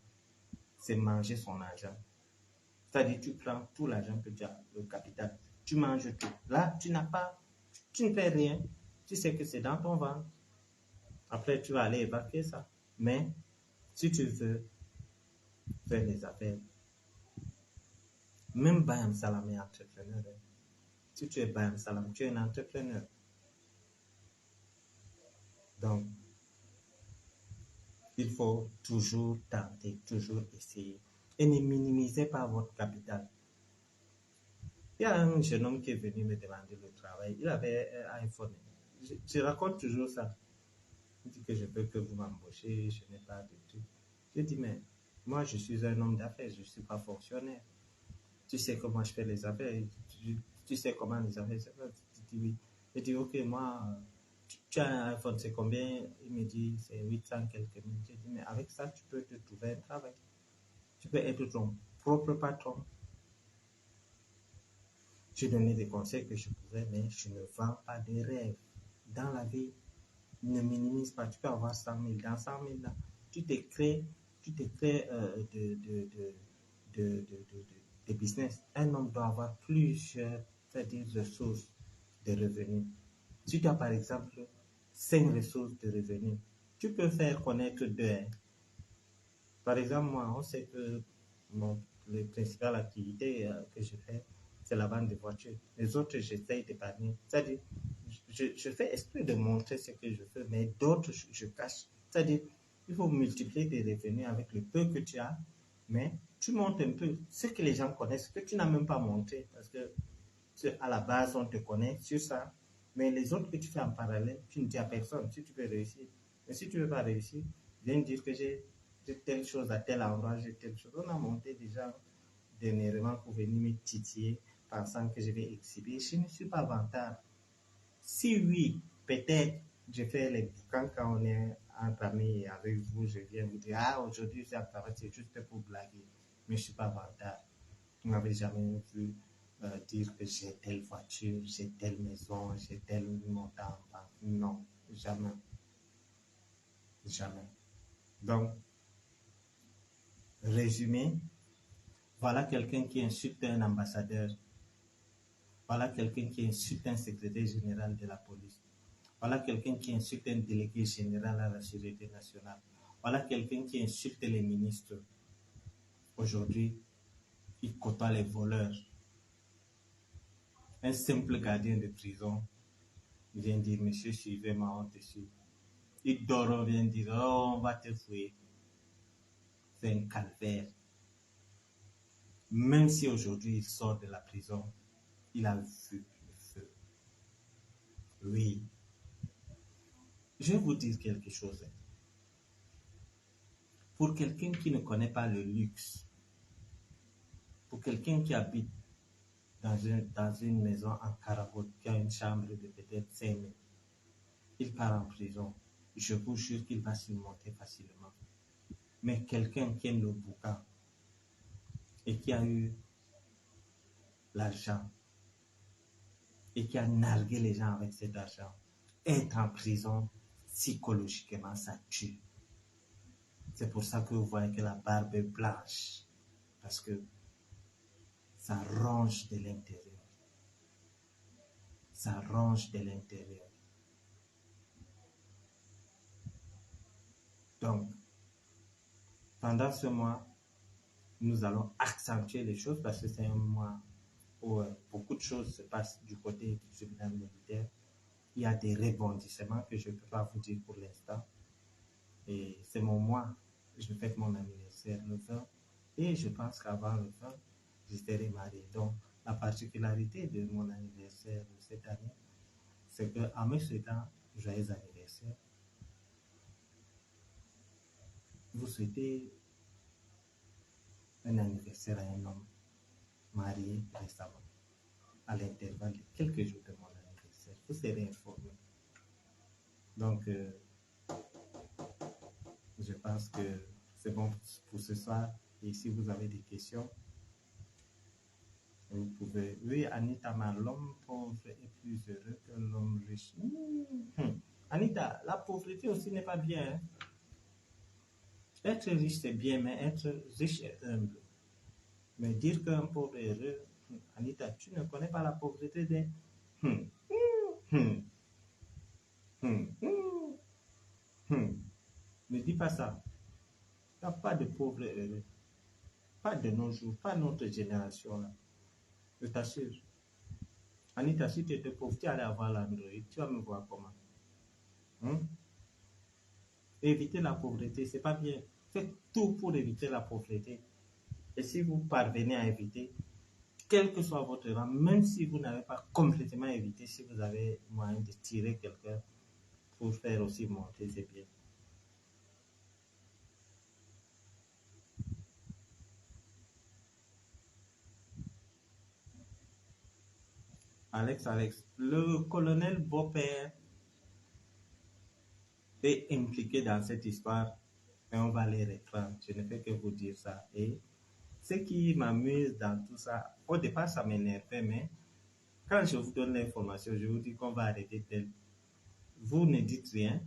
c'est manger son argent. C'est-à-dire, tu prends tout l'argent que tu as, le capital, tu manges tout. Là, tu ne fais rien. Tu sais que c'est dans ton ventre. Après, tu vas aller évacuer ça. Mais si tu veux faire des affaires, même Bayam Salam est entrepreneur. Hein. Si tu es Bayam Salam, tu es un entrepreneur. Donc, il faut toujours tenter, toujours essayer. Et ne minimisez pas votre capital. Il y a un jeune homme qui est venu me demander le travail. Il avait un iPhone. Je raconte toujours ça. Il dit que je veux que vous m'embauchez, je n'ai pas de truc. Je dis, mais moi, je suis un homme d'affaires, je ne suis pas fonctionnaire. Tu sais comment je fais les affaires, tu sais comment les affaires se font. Tu dis oui. Je dis, ok, moi, tu as un iPhone, c'est combien? Il me dit, c'est 800 quelques mille. Je dis, mais avec ça, tu peux te trouver un travail. Tu peux être ton propre patron. J'ai donné des conseils que je pouvais, mais je ne vends pas des rêves. Dans la vie, ne minimise pas. Tu peux avoir 100 000. Dans 100 000, là, tu te crées de business. Un homme doit avoir plusieurs, c'est-à-dire ressources de revenus. Si tu as par exemple 5 ressources de revenus, tu peux faire connaître deux. Hein. Par exemple, moi, on sait que les principales activités que je fais, c'est la vente de voitures. Les autres, j'essaye d'épargner. C'est-à-dire, je fais exprès de montrer ce que je fais, mais d'autres, je cache. C'est-à-dire, il faut multiplier tes revenus avec le peu que tu as, mais tu montres un peu ce que les gens connaissent, que tu n'as même pas montré, parce que à la base, on te connaît sur ça, mais les autres que tu fais en parallèle, tu ne dis à personne si tu peux réussir. Mais si tu ne veux pas réussir, viens dire que j'ai telle chose à tel endroit, j'ai telle chose. On a monté déjà dernièrement pour venir me titiller, pensant que je vais exhiber. Je ne suis pas vantard. Si oui, peut-être je fais les bouquins quand on est entre amis et avec vous, je viens vous dire, ah, aujourd'hui c'est un travail, c'est juste pour blaguer. Mais je ne suis pas vantard. Vous n'avez jamais vu dire que j'ai telle voiture, j'ai telle maison, j'ai tel montant en banque. Non, jamais. Jamais. Donc, résumé, voilà quelqu'un qui insulte un ambassadeur. Voilà quelqu'un qui insulte un secrétaire général de la police. Voilà quelqu'un qui insulte un délégué général à la sécurité nationale. Voilà quelqu'un qui insulte les ministres. Aujourd'hui, il côtoie les voleurs. Un simple gardien de prison vient dire, monsieur, suivez-moi, on te suit. Il dort, on vient dire, oh, on va te fouiller. C'est un calvaire. Même si aujourd'hui il sort de la prison, il a vu le feu. Oui. Je vais vous dire quelque chose. Pour quelqu'un qui ne connaît pas le luxe, pour quelqu'un qui habite dans une maison en Carabotte, qui a une chambre de peut-être 5 000, il part en prison. Je vous jure qu'il va s'y monter facilement. Mais quelqu'un qui aime le bouquin et qui a eu l'argent et qui a nargué les gens avec cet argent, être en prison, psychologiquement, ça tue. C'est pour ça que vous voyez que la barbe est blanche. Parce que ça ronge de l'intérieur. Ça ronge de l'intérieur. Donc, pendant ce mois, nous allons accentuer les choses parce que c'est un mois où beaucoup de choses se passent du côté du tribunal militaire. Il y a des rebondissements que je ne peux pas vous dire pour l'instant. Et c'est mon mois. Je fête mon anniversaire le 20. Et je pense qu'avant le 20, je serai marié. Donc, la particularité de mon anniversaire de cette année, c'est qu'en me souhaitant joyeux anniversaire, vous souhaitez un anniversaire à un homme marié récemment, à l'intervalle de quelques jours de mon anniversaire. Vous serez informé. Donc, je pense que c'est bon pour ce soir. Et si vous avez des questions, vous pouvez. Oui, Anita, l'homme pauvre est plus heureux que l'homme riche. Anita, la pauvreté aussi n'est pas bien. Hein? Être riche, c'est bien, mais être riche est humble. Mais dire qu'un pauvre est heureux, Anita, tu ne connais pas la pauvreté des. Ne dis pas ça. Il n'y a pas de pauvres heureux. Pas de nos jours, pas notre génération là. Je t'assure. Anita, si tu étais pauvre, tu allais avoir l'Android. Tu vas me voir comment. Hein? Éviter la pauvreté, c'est pas bien. Faites tout pour éviter la pauvreté. Et si vous parvenez à éviter, quel que soit votre rang, même si vous n'avez pas complètement évité, si vous avez moyen de tirer quelqu'un pour faire aussi monter, c'est bien. Alex, le colonel Beaupère est impliqué dans cette histoire et on va les reprendre. Je ne fais que vous dire ça. Et ce qui m'amuse dans tout ça, au départ, ça m'énervait, mais quand je vous donne l'information, je vous dis qu'on va arrêter tel. Vous ne dites rien.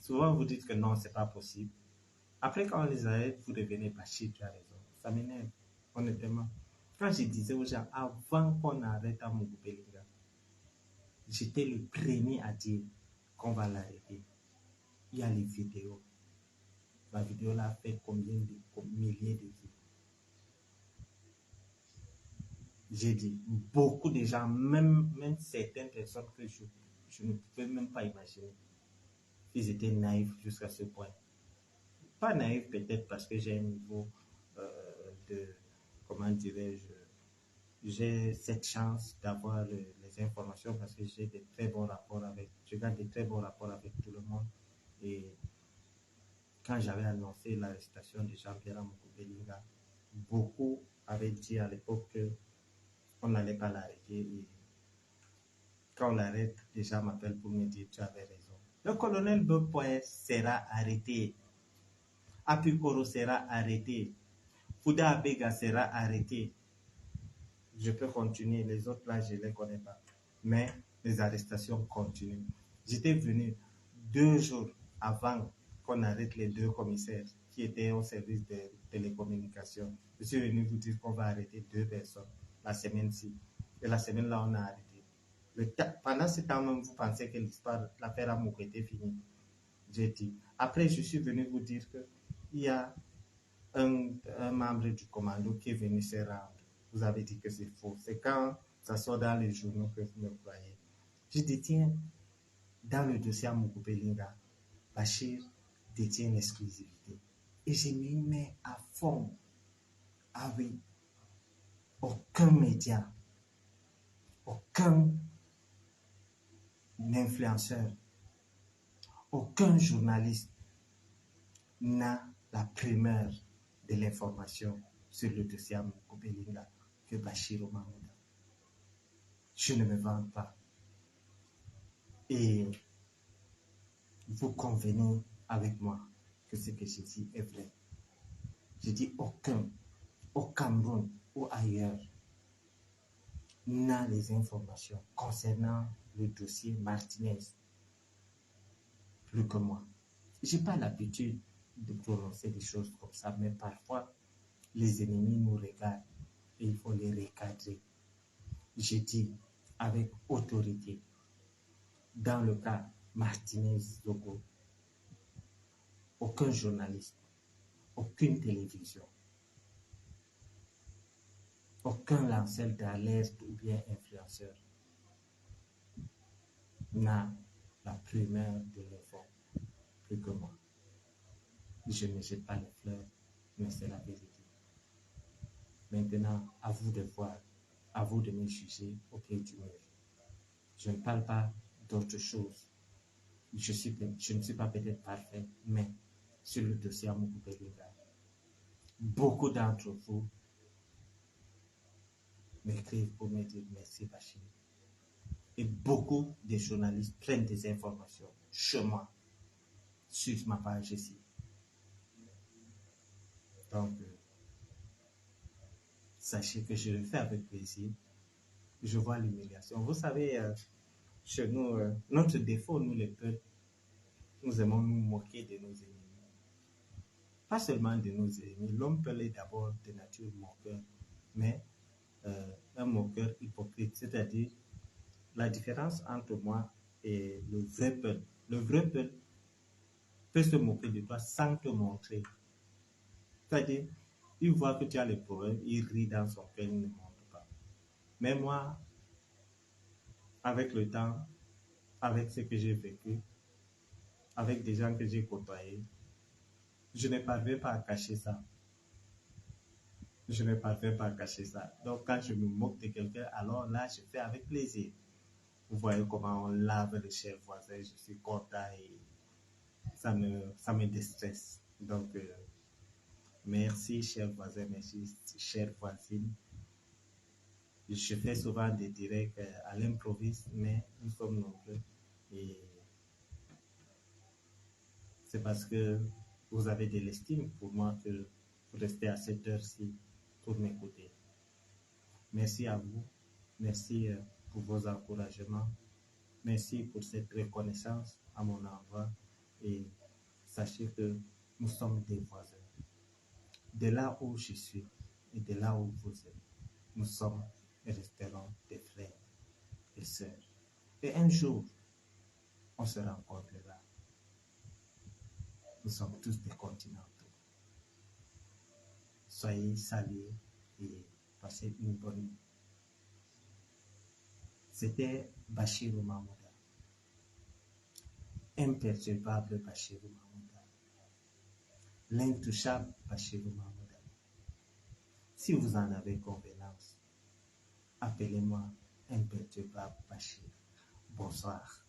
Souvent, vous dites que non, c'est pas possible. Après, quand on les arrête, vous devenez Bachir, tu as raison. Ça m'énerve, honnêtement. Quand je disais aux gens, avant qu'on arrête à Mugubelinga, j'étais le premier à dire qu'on va l'arrêter. Il y a les vidéos. La vidéo là fait combien de milliers de vues? J'ai dit, beaucoup de gens, même certaines personnes que je ne pouvais même pas imaginer, ils étaient naïfs jusqu'à ce point. Pas naïfs peut-être parce que j'ai un niveau de, comment dirais-je, j'ai cette chance d'avoir les informations parce que j'ai des très bons rapports avec, je garde des très bons rapports avec tout le monde. Et quand j'avais annoncé l'arrestation de Jean-Pierre Amoukoubelinga, beaucoup avaient dit à l'époque qu'on n'allait pas l'arrêter. Et quand on l'arrête, les gens m'appellent pour me dire tu avais raison. Le colonel Bepoye sera arrêté. Apikoro sera arrêté. Fouda Abega sera arrêté. Je peux continuer, les autres là, je ne les connais pas. Mais les arrestations continuent. J'étais venu 2 jours avant qu'on arrête les 2 commissaires qui étaient au service de télécommunications. Je suis venu vous dire qu'on va arrêter 2 personnes la semaine-ci. Et la semaine-là, on a arrêté. Pendant ce temps même, vous pensez que l'affaire Amouk était finie. J'ai dit. Après, je suis venu vous dire qu'il y a un membre du commando qui est venu se rendre. Vous avez dit que c'est faux. C'est quand ça sort dans les journaux que vous me croyez. Je détiens dans le dossier Amoukoubelinga, Bachir détient l'exclusivité. Et je m'y mets à fond. Ah oui, aucun média, aucun influenceur, aucun journaliste n'a la primeur de l'information sur le dossier Amoukoubelinga que Bachir Omamouda. Je ne me vante pas. Et vous convenez avec moi que ce que je dis est vrai. Je dis aucun, au Cameroun ou ailleurs, n'a les informations concernant le dossier Martinez plus que moi. Je n'ai pas l'habitude de prononcer des choses comme ça, mais parfois, les ennemis nous regardent et il faut les recadrer. Je dis avec autorité, dans le cas Martinez-Zogo, aucun journaliste, aucune télévision, aucun lanceur d'alerte ou bien influenceur n'a la primeur de l'info plus que moi. Je ne jette pas les fleurs, mais c'est la vérité. Maintenant, à vous de voir, à vous de me juger au pied du mur. Je ne parle pas d'autre chose. Je ne suis pas peut-être parfait, mais sur le dossier Amoukoubelinga, beaucoup d'entre vous m'écrivent pour me dire merci Bachir. Et beaucoup de journalistes prennent des informations chez moi, sur ma page ici. Donc, sachez que je le fais avec plaisir. Je vois l'humiliation. Vous savez, chez nous, notre défaut, nous les peuples, nous aimons nous moquer de nos ennemis. Pas seulement de nos ennemis. L'homme peut est d'abord de nature moqueur, mais un moqueur hypocrite. C'est-à-dire, la différence entre moi et le vrai peuple. Le vrai peuple, peut se moquer de toi sans te montrer. C'est-à-dire, il voit que tu as les problèmes, il rit dans son cœur, il ne montre pas. Mais moi, avec le temps, avec ce que j'ai vécu, avec des gens que j'ai côtoyés, je ne parviens pas à cacher ça. Je ne parviens pas à cacher ça. Donc, quand je me moque de quelqu'un, alors là, je fais avec plaisir. Vous voyez comment on lave le cher voisin, je suis content et ça me déstresse. Donc, merci, chers voisins, merci, chère voisine. Je fais souvent des directs à l'improviste, mais nous sommes nombreux. Et c'est parce que vous avez de l'estime pour moi que vous restez à cette heure-ci pour m'écouter. Merci à vous. Merci pour vos encouragements. Merci pour cette reconnaissance à mon endroit. Et sachez que nous sommes des voisins. De là où je suis et de là où vous êtes, nous sommes et resterons des frères et sœurs. Et un jour, on se rencontrera. Nous sommes tous des continentaux. Soyez salués et passez une bonne nuit. C'était Bachirou Mahmouda, imperturbable Bachirou Mahmouda, l'intouchable Bachirou Mahmouda. Si vous en avez convenance, appelez-moi imperturbable Bachir. Bonsoir.